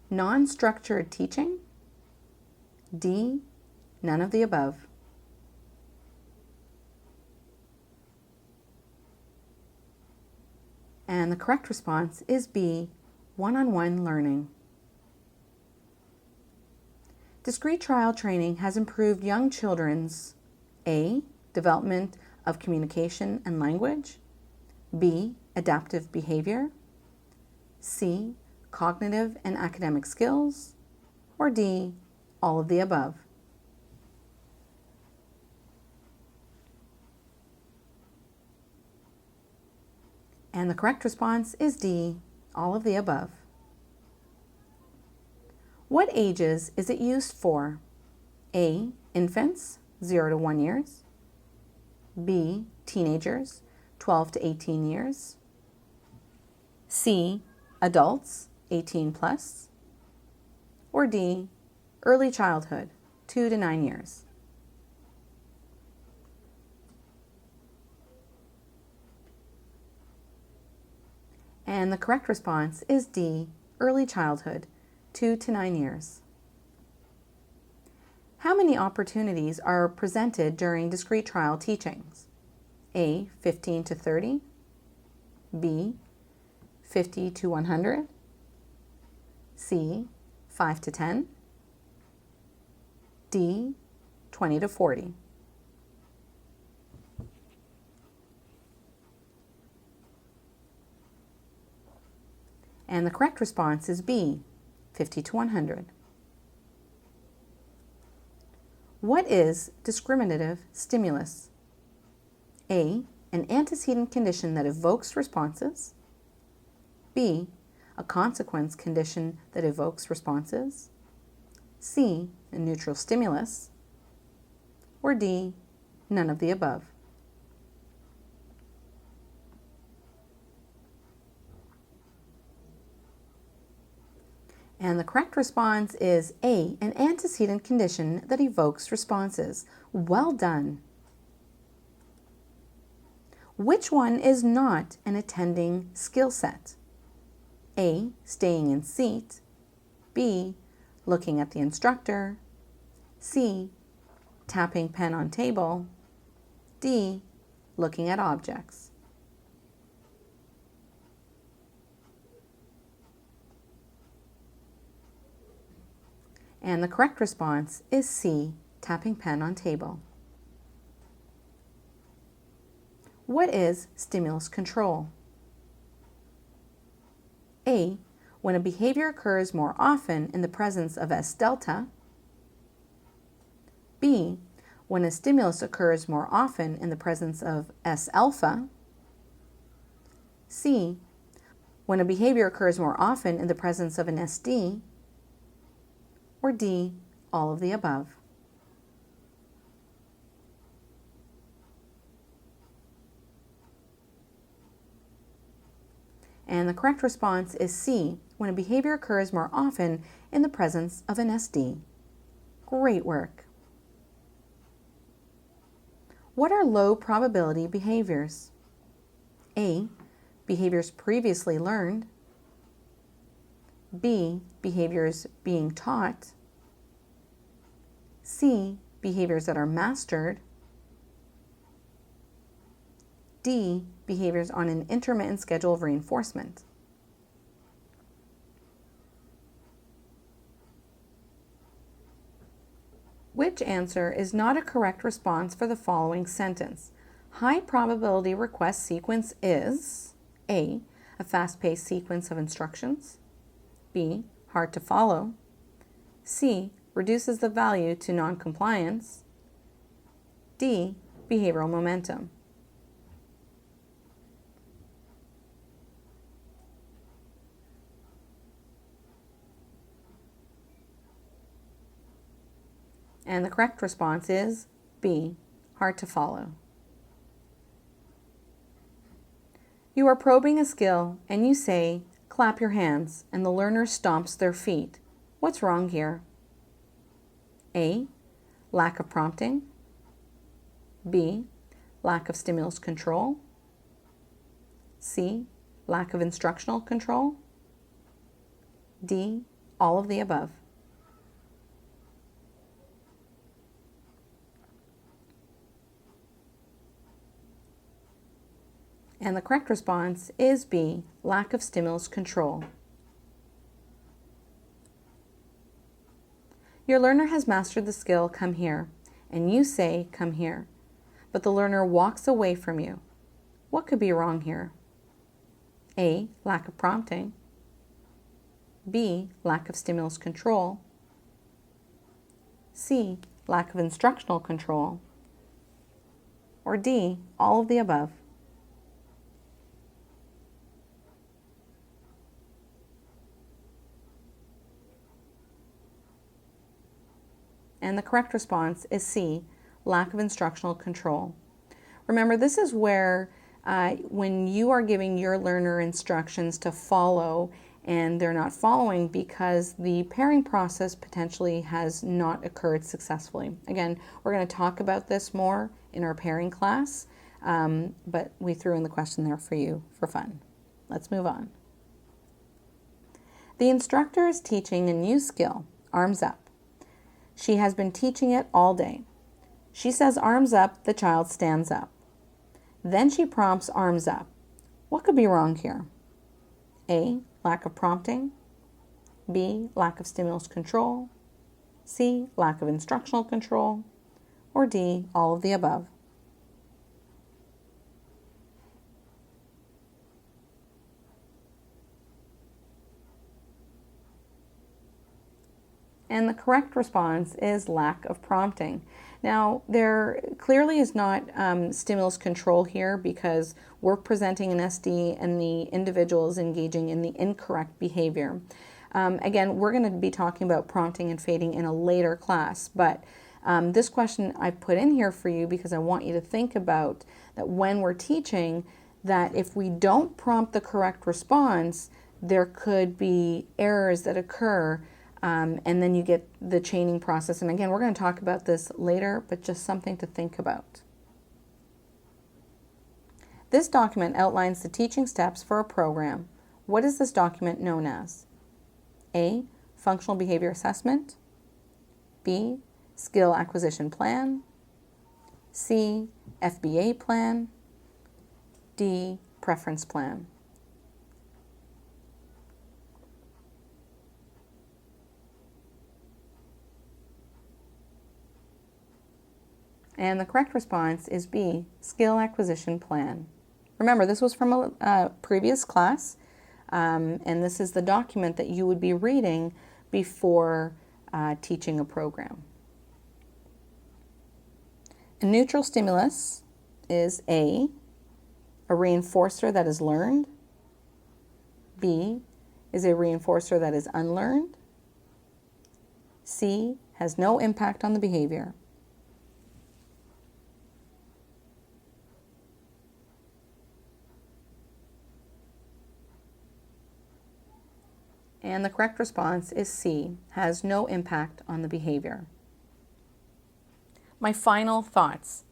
non-structured teaching, D, none of the above. And the correct response is B, one-on-one learning. Discrete trial training has improved young children's A, development of communication and language, B, adaptive behavior, C, cognitive and academic skills, or D, all of the above. And the correct response is D, all of the above. What ages is it used for? A, infants, 0 to 1 years, B, teenagers, 12 to 18 years, C, adults, 18 plus, or D, early childhood, 2 to 9 years. And the correct response is D, early childhood, 2 to 9 years. How many opportunities are presented during discrete trial teachings? A, 15 to 30, B, 50 to 100, C, 5 to 10, D, 20 to 40. And the correct response is B, 50 to 100. What is discriminative stimulus? A, an antecedent condition that evokes responses, B, a consequence condition that evokes responses, C, a neutral stimulus, or D, none of the above. And the correct response is A, an antecedent condition that evokes responses. Well done. Which one is not an attending skill set? A, staying in seat, B, looking at the instructor, C, tapping pen on table, D, looking at objects. And the correct response is C, tapping pen on table. What is stimulus control? A, when a behavior occurs more often in the presence of S delta. B, when a stimulus occurs more often in the presence of S alpha. C, when a behavior occurs more often in the presence of an SD. Or D, all of the above. And the correct response is C, when a behavior occurs more often in the presence of an SD. Great work. What are low probability behaviors? A, behaviors previously learned. B, behaviors being taught. C, behaviors that are mastered. D, behaviors on an intermittent schedule of reinforcement. Which answer is not a correct response for the following sentence? High probability request sequence is A, a fast-paced sequence of instructions, B, hard to follow, C, reduces the value to non-compliance, D, behavioral momentum. And the correct response is B, hard to follow. You are probing a skill and you say, clap your hands, and the learner stomps their feet. What's wrong here? A, lack of prompting. B, lack of stimulus control. C, lack of instructional control. D, all of the above. And the correct response is B, lack of stimulus control. Your learner has mastered the skill, come here, and you say, come here, but the learner walks away from you. What could be wrong here? A, lack of prompting. B, lack of stimulus control. C, lack of instructional control. Or D, all of the above. And the correct response is C, lack of instructional control. Remember, this is where when you are giving your learner instructions to follow and they're not following because the pairing process potentially has not occurred successfully. Again, we're going to talk about this more in our pairing class, but we threw in the question there for you for fun. Let's move on. The instructor is teaching a new skill, arms up. She has been teaching it all day. She says arms up, the child stands up. Then she prompts arms up. What could be wrong here? A, lack of prompting. B, lack of stimulus control. C, lack of instructional control. Or D, all of the above. And the correct response is lack of prompting. Now, there clearly is not stimulus control here because we're presenting an SD and the individual is engaging in the incorrect behavior. Again, we're going to be talking about prompting and fading in a later class, but this question I put in here for you because I want you to think about that when we're teaching, that if we don't prompt the correct response, there could be errors that occur. And then you get the chaining process. And again, we're going to talk about this later, but just something to think about. This document outlines the teaching steps for a program. What is this document known as? A, functional behavior assessment. B, skill acquisition plan. C, FBA plan. D, preference plan. And the correct response is B, skill acquisition plan. Remember, this was from a previous class, and this is the document that you would be reading before teaching a program. A neutral stimulus is A, a reinforcer that is learned. B, is a reinforcer that is unlearned. C, has no impact on the behavior. And the correct response is C, has no impact on the behavior. My final thoughts.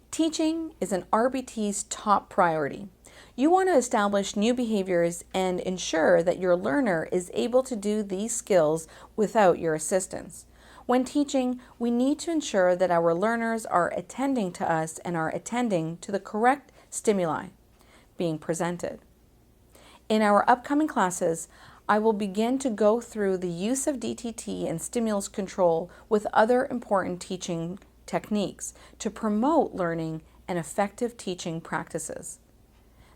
Teaching is an RBT's top priority. You want to establish new behaviors and ensure that your learner is able to do these skills without your assistance. When teaching, we need to ensure that our learners are attending to us and are attending to the correct stimuli being presented. In our upcoming classes, I will begin to go through the use of DTT and stimulus control with other important teaching techniques to promote learning and effective teaching practices.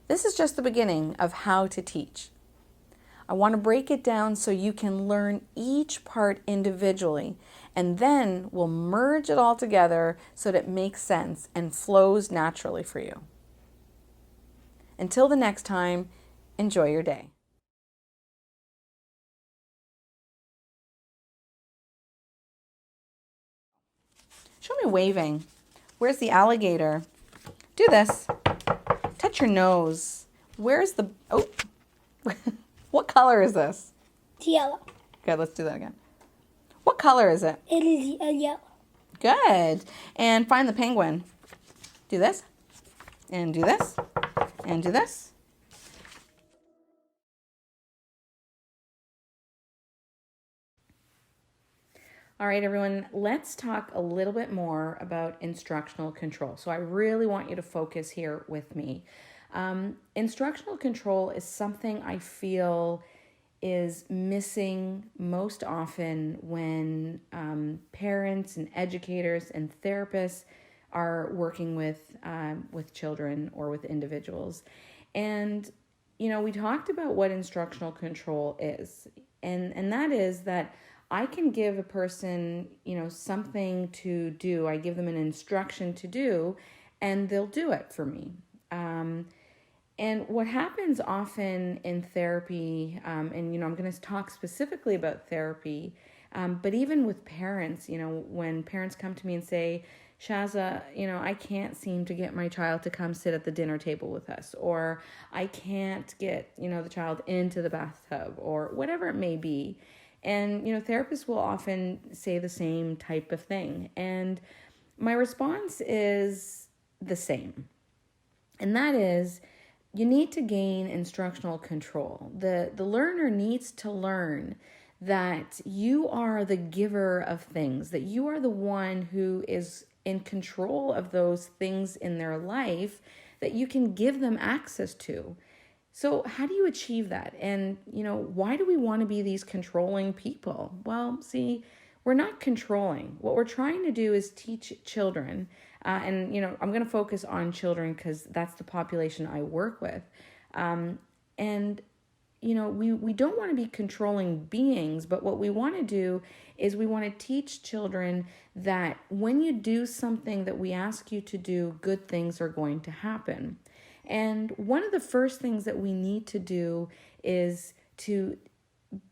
This is just the beginning of how to teach. I want to break it down so you can learn each part individually, and then we'll merge it all together so that it makes sense and flows naturally for you. Until the next time, enjoy your day. Show me waving. Where's the alligator? Do this. Touch your nose. Where's the... Oh. What color is this? It's yellow. Good, let's do that again. What color is it? It is yellow. Good. And find the penguin. Do this. And do this. And do this. All right, everyone, let's talk a little bit more about instructional control. So I really want you to focus here with me. Instructional control is something I feel is missing most often when parents and educators and therapists are working with children or with individuals. And, you know, we talked about what instructional control is, and that is that I can give a person, you know, something to do. I give them an instruction to do, and they'll do it for me. And what happens often in therapy, and, you know, I'm going to talk specifically about therapy, but even with parents, you know, when parents come to me and say, Shaza, you know, I can't seem to get my child to come sit at the dinner table with us, or I can't get, you know, the child into the bathtub, or whatever it may be. And, you know, therapists will often say the same type of thing. And my response is the same. And that is, you need to gain instructional control. The learner needs to learn that you are the giver of things, that you are the one who is in control of those things in their life that you can give them access to. So how do you achieve that? And, you know, why do we want to be these controlling people? Well, see, we're not controlling. What we're trying to do is teach children. And, you know, I'm going to focus on children because that's the population I work with. And, you know, we don't want to be controlling beings, but what we want to do is we want to teach children that when you do something that we ask you to do, good things are going to happen. And one of the first things that we need to do is to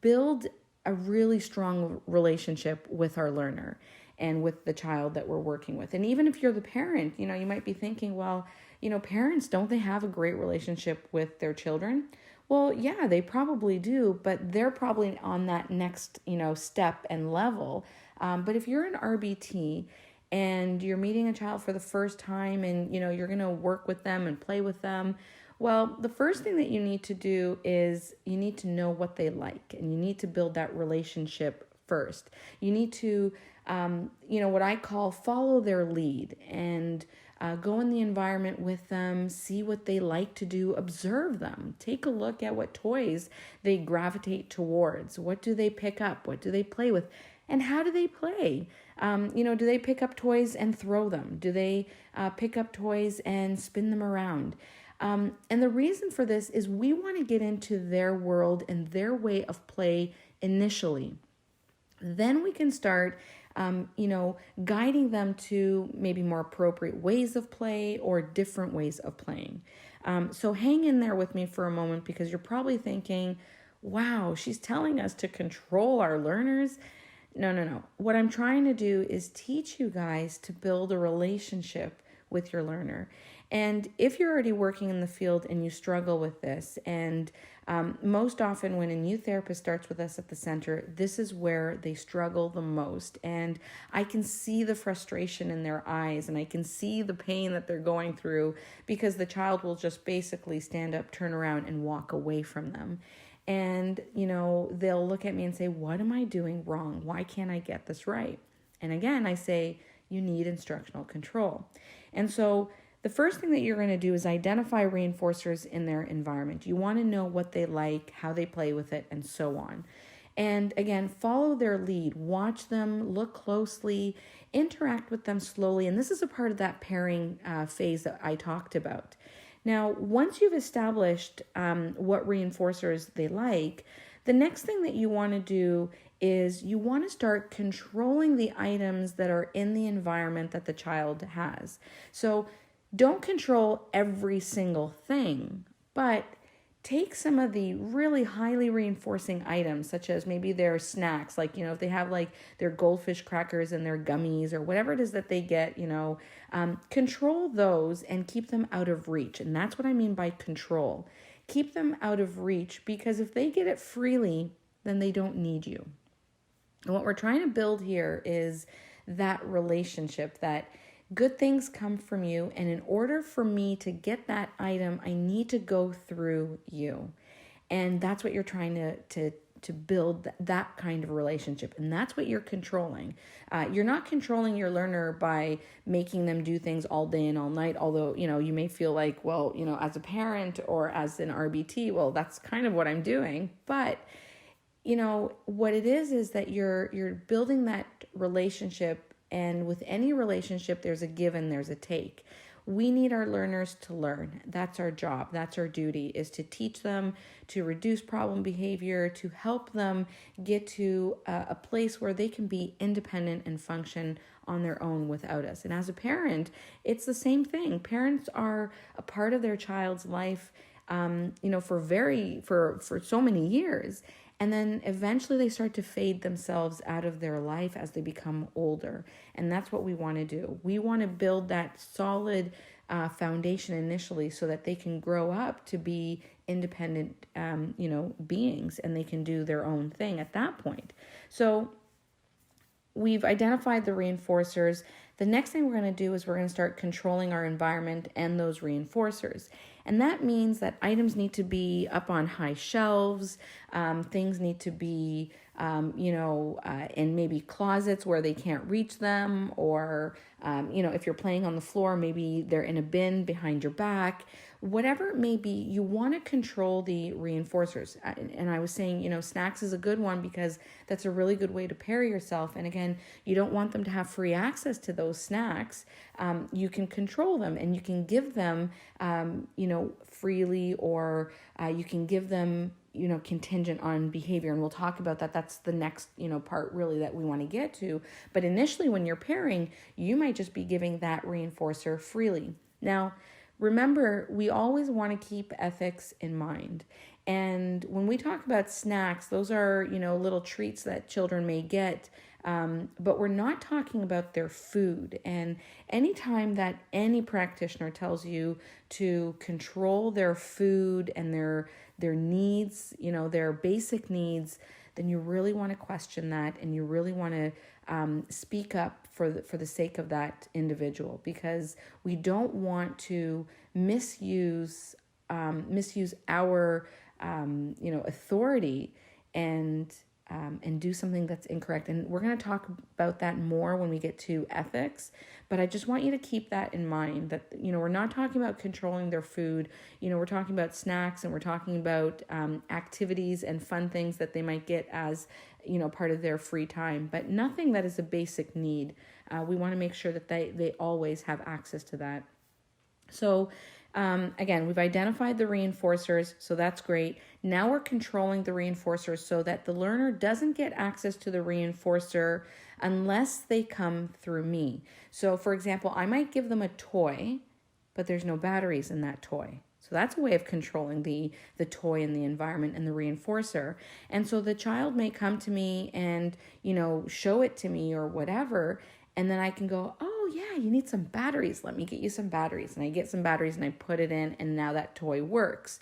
build a really strong relationship with our learner and with the child that we're working with. And even if you're the parent, you know, you might be thinking, well, you know, parents, don't they have a great relationship with their children? Well, yeah, they probably do, but they're probably on that next, you know, step and level. But if you're an RBT and you're meeting a child for the first time and, you know, you're going to work with them and play with them, well, the first thing that you need to do is you need to know what they like, and you need to build that relationship first. You need to, you know, what I call follow their lead and go in the environment with them, see what they like to do, observe them, take a look at what toys they gravitate towards. What do they pick up? What do they play with? And how do they play? You know, do they pick up toys and throw them? Do they pick up toys and spin them around? And the reason for this is we want to get into their world and their way of play initially. Then we can start, you know, guiding them to maybe more appropriate ways of play or different ways of playing. So hang in there with me for a moment, because you're probably thinking, wow, she's telling us to control our learners. No. What I'm trying to do is teach you guys to build a relationship with your learner. And if you're already working in the field and you struggle with this, and most often when a new therapist starts with us at the center, this is where they struggle the most. And I can see the frustration in their eyes, and I can see the pain that they're going through, because the child will just basically stand up, turn around, and walk away from them. And, you know, they'll look at me and say, what am I doing wrong? Why can't I get this right? And again, I say, you need instructional control. And so the first thing that you're going to do is identify reinforcers in their environment. You want to know what they like, how they play with it, and so on. And again, follow their lead. Watch them, look closely, interact with them slowly. And this is a part of that pairing phase that I talked about. Now, once you've established what reinforcers they like, the next thing that you want to do is you want to start controlling the items that are in the environment that the child has. So don't control every single thing, but take some of the really highly reinforcing items, such as maybe their snacks, like, if they have like their goldfish crackers and their gummies or whatever it is that they get, control those and keep them out of reach. And that's what I mean by control. Keep them out of reach, because if they get it freely, then they don't need you. And what we're trying to build here is that relationship, that good things come from you, and in order for me to get that item, I need to go through you. And that's what you're trying to build, that kind of relationship. And that's what you're controlling. You're not controlling your learner by making them do things all day and all night, although, you may feel like, well, as a parent or as an RBT, well, that's kind of what I'm doing. But, what it is that you're building that relationship. And with any relationship, there's a give and there's a take. We need our learners to learn. That's our job. That's our duty, is to teach them, to reduce problem behavior, to help them get to a place where they can be independent and function on their own without us. And as a parent, it's the same thing. Parents are a part of their child's life, for so many years. And then eventually they start to fade themselves out of their life as they become older. And that's what we want to do. We want to build that solid foundation initially so that they can grow up to be independent, beings, and they can do their own thing at that point. So we've identified the reinforcers. The next thing we're going to do is we're going to start controlling our environment and those reinforcers. And that means that items need to be up on high shelves. Things need to be, in maybe closets where they can't reach them. Or, if you're playing on the floor, maybe they're in a bin behind your back. Whatever it may be, you want to control the reinforcers. And I was saying, snacks is a good one because that's a really good way to pair yourself. And again, you don't want them to have free access to those snacks. You can control them and you can give them, freely, or you can give them, contingent on behavior. And we'll talk about that. That's the next, part really that we want to get to. But initially when you're pairing, you might just be giving that reinforcer freely. Now, remember, we always want to keep ethics in mind. And when we talk about snacks, those are, little treats that children may get, but we're not talking about their food. And anytime that any practitioner tells you to control their food and their needs, their basic needs, then you really want to question that, and you really want to speak up for the sake of that individual, because we don't want to misuse our authority and do something that's incorrect. And we're going to talk about that more when we get to ethics, but I just want you to keep that in mind, that, we're not talking about controlling their food. We're talking about snacks, and we're talking about activities and fun things that they might get as, part of their free time, but nothing that is a basic need. We want to make sure that they always have access to that. So again, we've identified the reinforcers, so that's great. Now we're controlling the reinforcers so that the learner doesn't get access to the reinforcer unless they come through me. So for example, I might give them a toy, but there's no batteries in that toy. So that's a way of controlling the toy and the environment and the reinforcer. And so the child may come to me and, show it to me or whatever, and then I can go, oh yeah, you need some batteries. Let me get you some batteries. And I get some batteries and I put it in, and now that toy works.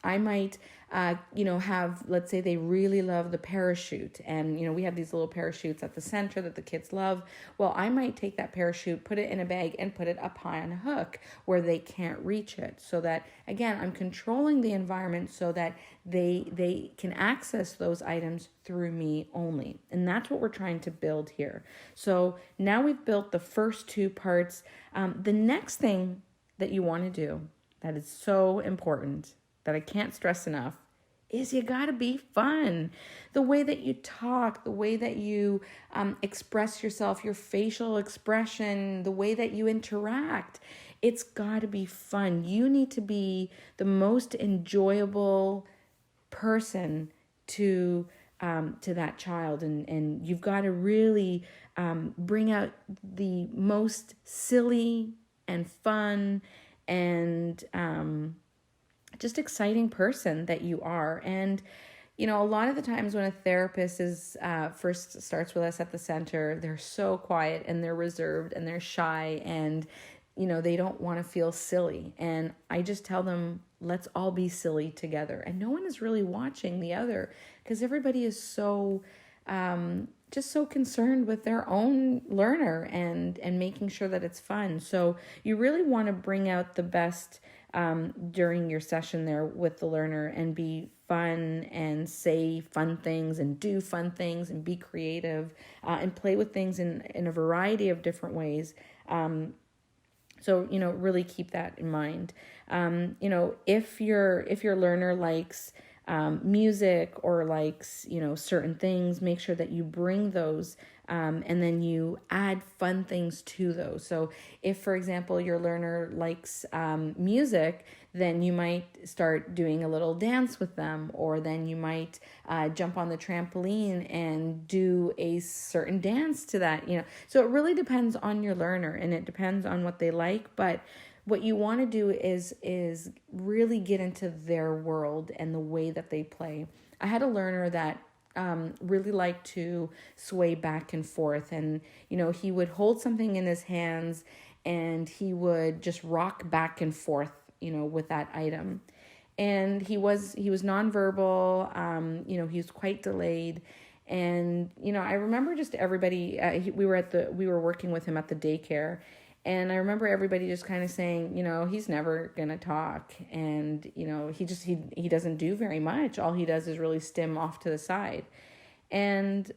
I might, have, let's say they really love the parachute, and, we have these little parachutes at the center that the kids love. Well, I might take that parachute, put it in a bag, and put it up high on a hook where they can't reach it. So that, again, I'm controlling the environment so that they can access those items through me only. And that's what we're trying to build here. So now we've built the first two parts. The next thing that you want to do that is so important, that I can't stress enough, is you got to be fun. The way that you talk, the way that you express yourself, your facial expression, the way that you interact, it's got to be fun. You need to be the most enjoyable person to that child, and you've got to really bring out the most silly and fun and just exciting person that you are. And a lot of the times when a therapist is first starts with us at the center, they're so quiet and they're reserved and they're shy, and they don't want to feel silly. And I just tell them, let's all be silly together. And no one is really watching the other, because everybody is so just so concerned with their own learner and making sure that it's fun. So you really want to bring out the best during your session there with the learner, and be fun and say fun things and do fun things and be creative and play with things in a variety of different ways. So, really keep that in mind. If your learner likes music or likes, certain things, make sure that you bring those and then you add fun things to those. So if, for example, your learner likes music, then you might start doing a little dance with them, or then you might jump on the trampoline and do a certain dance to that, So it really depends on your learner, and it depends on what they like. But what you want to do is really get into their world and the way that they play. I had a learner that really liked to sway back and forth, and he would hold something in his hands and he would just rock back and forth, with that item. And he was nonverbal. He was quite delayed. And I remember just everybody. We were working with him at the daycare, and I remember everybody just kind of saying, he's never gonna talk, and he doesn't do very much. All he does is really stim off to the side. And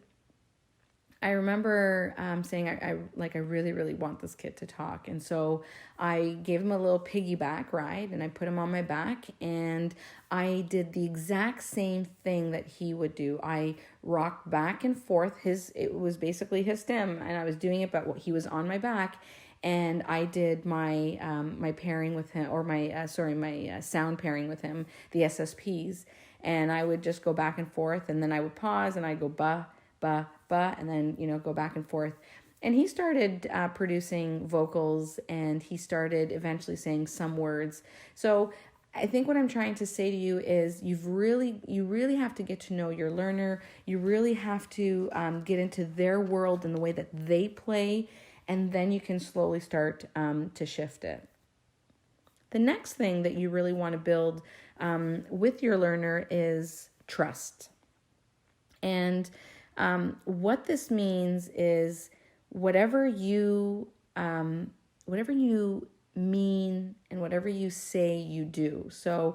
I remember saying, I really, really want this kid to talk. And so I gave him a little piggyback ride, and I put him on my back, and I did the exact same thing that he would do. I rocked back and forth. It was basically his stim, and I was doing it, but he was on my back. And I did my my pairing with him, or my sound pairing with him, the SSPs. And I would just go back and forth, and then I would pause, and I'd go ba, ba, ba, and then, go back and forth. And he started producing vocals, and he started eventually saying some words. So I think what I'm trying to say to you is you really have to get to know your learner. You really have to get into their world and the way that they play, and then you can slowly start to shift it. The next thing that you really want to build with your learner is trust. And what this means is whatever you mean and whatever you say, you do. So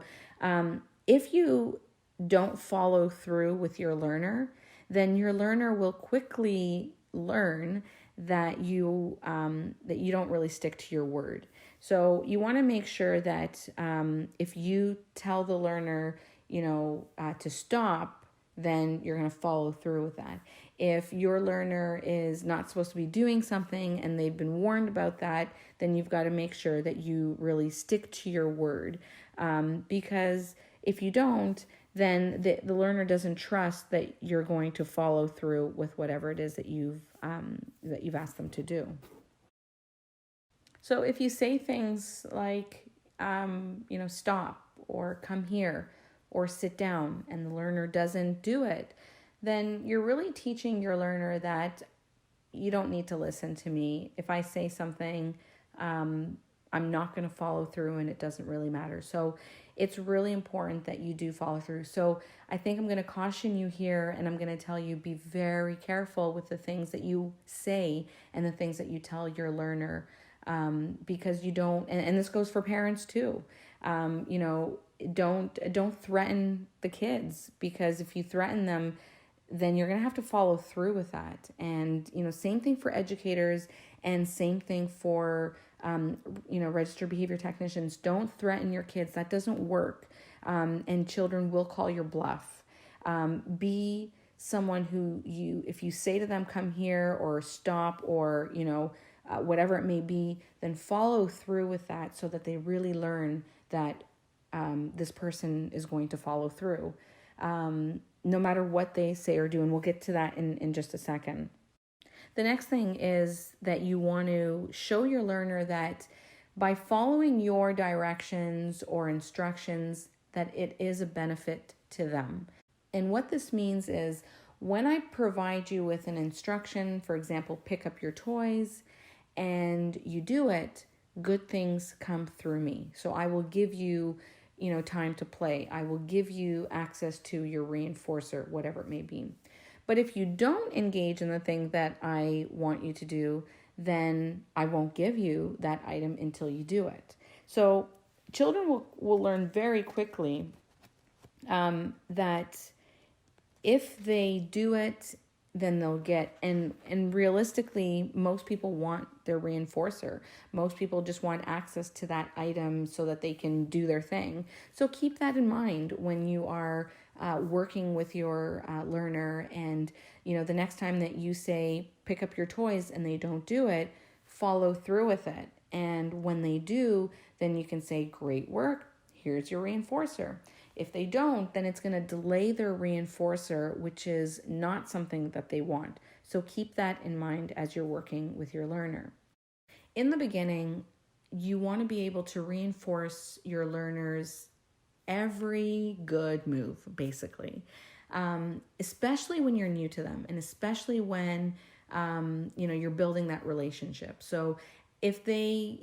if you don't follow through with your learner, then your learner will quickly learn that you don't really stick to your word. So you want to make sure that if you tell the learner, to stop, then you're going to follow through with that. If your learner is not supposed to be doing something and they've been warned about that, then you've got to make sure that you really stick to your word. Because if you don't, then the learner doesn't trust that you're going to follow through with whatever it is that you've asked them to do. So if you say things like, stop, or come here, or sit down, and the learner doesn't do it, then you're really teaching your learner that you don't need to listen to me. If I say something, I'm not going to follow through and it doesn't really matter. So it's really important that you do follow through. So I think I'm going to caution you here, and I'm going to tell you, be very careful with the things that you say and the things that you tell your learner, because you don't, and this goes for parents too. Don't threaten the kids, because if you threaten them, then you're going to have to follow through with that. And, same thing for educators, and same thing for, registered behavior technicians. Don't threaten your kids. That doesn't work. And children will call your bluff. Be someone who if you say to them, come here or stop, or, whatever it may be, then follow through with that so that they really learn that this person is going to follow through. No matter what they say or do, and we'll get to that in just a second. The next thing is that you want to show your learner that by following your directions or instructions, that it is a benefit to them. And what this means is, when I provide you with an instruction, for example, pick up your toys, and you do it, good things come through me. So I will give you time to play. I will give you access to your reinforcer, whatever it may be. But if you don't engage in the thing that I want you to do, then I won't give you that item until you do it. So children will learn very quickly that if they do it, then they'll get, and realistically, most people want their reinforcer. Most people just want access to that item so that they can do their thing. So keep that in mind when you are working with your learner, and the next time that you say pick up your toys and they don't do it, follow through with it. And when they do, then you can say, great work, here's your reinforcer. If they don't, then it's going to delay their reinforcer, which is not something that they want. So keep that in mind as you're working with your learner. In the beginning, you want to be able to reinforce your learners every good move, basically, especially when you're new to them, and especially when you're building that relationship. So if they,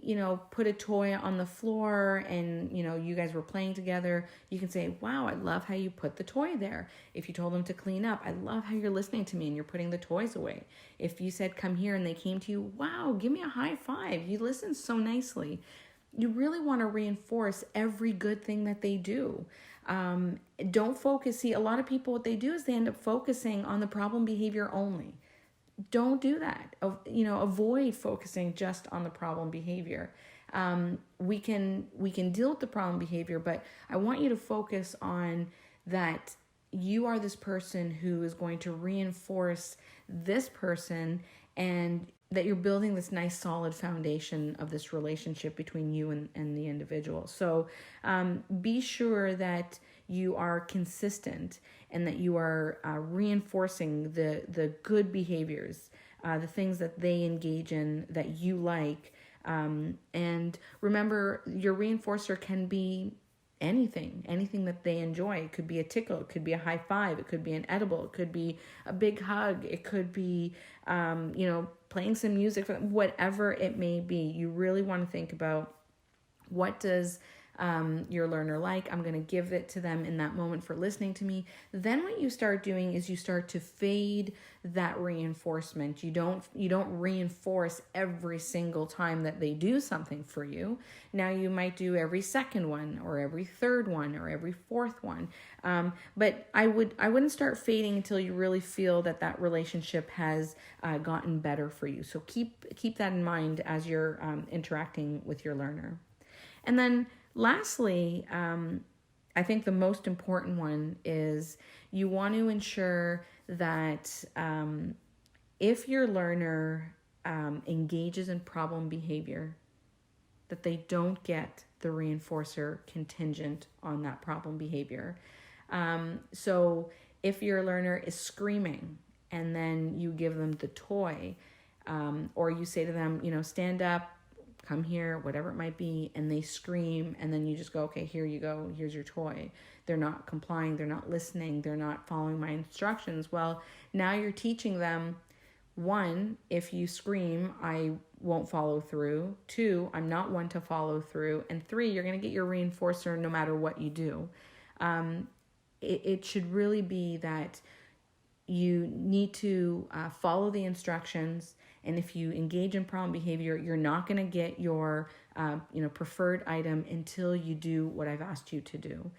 put a toy on the floor and, you guys were playing together, you can say, wow, I love how you put the toy there. If you told them to clean up, I love how you're listening to me and you're putting the toys away. If you said, come here, and they came to you, wow, give me a high five. You listen so nicely. You really want to reinforce every good thing that they do. Don't focus. See, a lot of people, what they do is they end up focusing on the problem behavior only. Don't do that. Avoid focusing just on the problem behavior. We can deal with the problem behavior, but I want you to focus on that you are this person who is going to reinforce this person, and that you're building this nice solid foundation of this relationship between you and the individual. So be sure that you are consistent and that you are reinforcing the good behaviors, the things that they engage in that you like. And remember, your reinforcer can be anything that they enjoy. It could be a tickle, it could be a high five, it could be an edible, it could be a big hug, it could be, playing some music, whatever it may be. You really want to think about, what does your learner like? I'm going to give it to them in that moment for listening to me. Then what you start doing is you start to fade that reinforcement. You don't reinforce every single time that they do something for you. Now you might do every second one, or every third one, or every fourth one. But I wouldn't start fading until you really feel that relationship has gotten better for you. So keep that in mind as you're interacting with your learner. And then lastly, I think the most important one is you want to ensure that if your learner engages in problem behavior, that they don't get the reinforcer contingent on that problem behavior. So if your learner is screaming and then you give them the toy, or you say to them, stand up, come here, whatever it might be, and they scream, and then you just go, okay, here you go, here's your toy. They're not complying, they're not listening, they're not following my instructions. Well, now you're teaching them, One, if you scream, I won't follow through. Two, I'm not one to follow through. And three, you're going to get your reinforcer no matter what you do. It should really be that you need to follow the instructions. And if you engage in problem behavior, you're not going to get your preferred item until you do what I've asked you to do.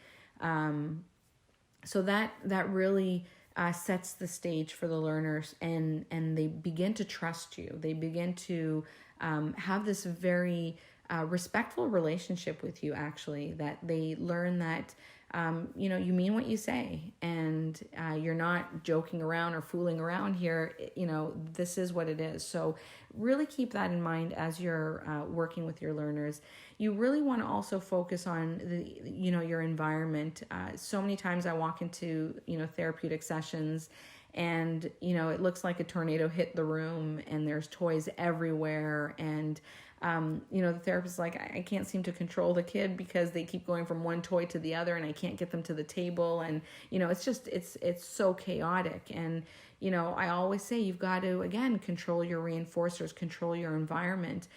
So that really sets the stage for the learners, and they begin to trust you. They begin to have this very respectful relationship with you, actually, that they learn that you mean what you say, and you're not joking around or fooling around here. This is what it is. So really keep that in mind as you're working with your learners. You really want to also focus on your environment. So many times I walk into, therapeutic sessions, and it looks like a tornado hit the room, and there's toys everywhere, and the therapist is like, I can't seem to control the kid because they keep going from one toy to the other, and I can't get them to the table. And, it's so chaotic. And, I always say you've got to, again, control your reinforcers, control your environment.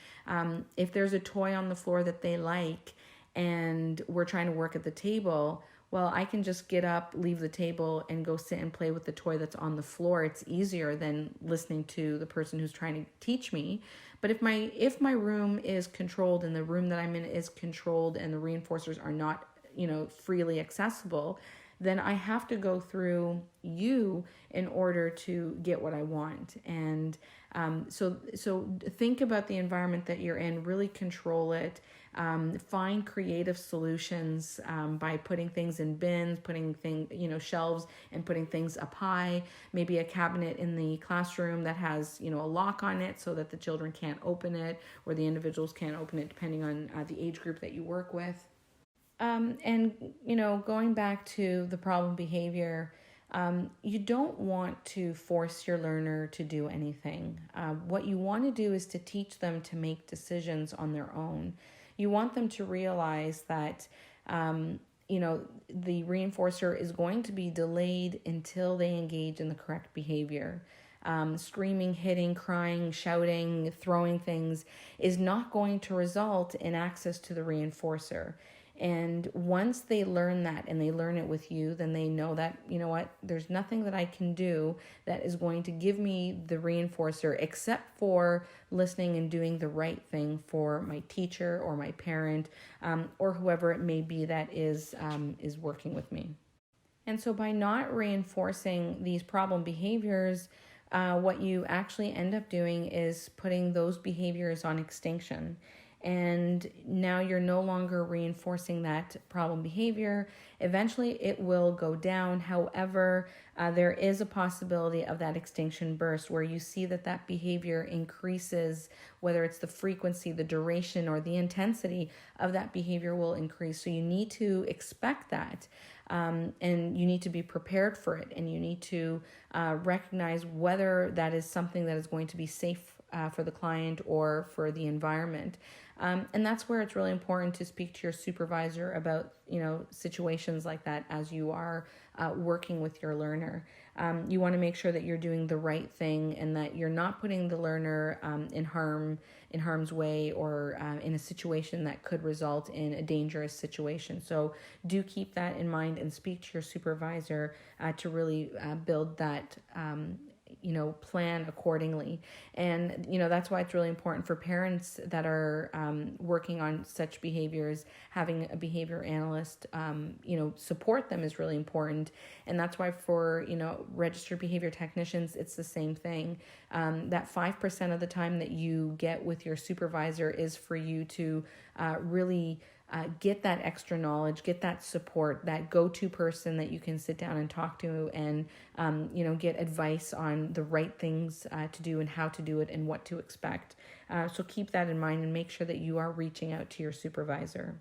If there's a toy on the floor that they like, and we're trying to work at the table, well, I can just get up, leave the table, and go sit and play with the toy that's on the floor. It's easier than listening to the person who's trying to teach me. But if my room is controlled, and the room that I'm in is controlled, and the reinforcers are not, freely accessible, then I have to go through you in order to get what I want. And so think about the environment that you're in, really control it. Find creative solutions by putting things in bins, putting shelves, and putting things up high. Maybe a cabinet in the classroom that has a lock on it so that the children can't open it, or the individuals can't open it, depending on the age group that you work with. And going back to the problem behavior, you don't want to force your learner to do anything. What you want to do is to teach them to make decisions on their own. You want them to realize that, the reinforcer is going to be delayed until they engage in the correct behavior. Screaming, hitting, crying, shouting, throwing things is not going to result in access to the reinforcer. And once they learn that, and they learn it with you, then they know that, there's nothing that I can do that is going to give me the reinforcer except for listening and doing the right thing for my teacher or my parent, or whoever it may be that is working with me. And so by not reinforcing these problem behaviors, what you actually end up doing is putting those behaviors on extinction. And now you're no longer reinforcing that problem behavior. Eventually it will go down. However, there is a possibility of that extinction burst where you see that behavior increases, whether it's the frequency, the duration, or the intensity of that behavior will increase. So you need to expect that. And you need to be prepared for it, and you need to recognize whether that is something that is going to be safe for the client or for the environment. And that's where it's really important to speak to your supervisor about, situations like that as you are working with your learner. You want to make sure that you're doing the right thing, and that you're not putting the learner in harm's way, or in a situation that could result in a dangerous situation. So do keep that in mind, and speak to your supervisor to really build that plan accordingly. And that's why it's really important for parents that are working on such behaviors, having a behavior analyst support them is really important. And that's why for registered behavior technicians, it's the same thing. That 5% of the time that you get with your supervisor is for you to really get that extra knowledge, get that support, that go-to person that you can sit down and talk to, and get advice on the right things to do, and how to do it, and what to expect. So keep that in mind, and make sure that you are reaching out to your supervisor.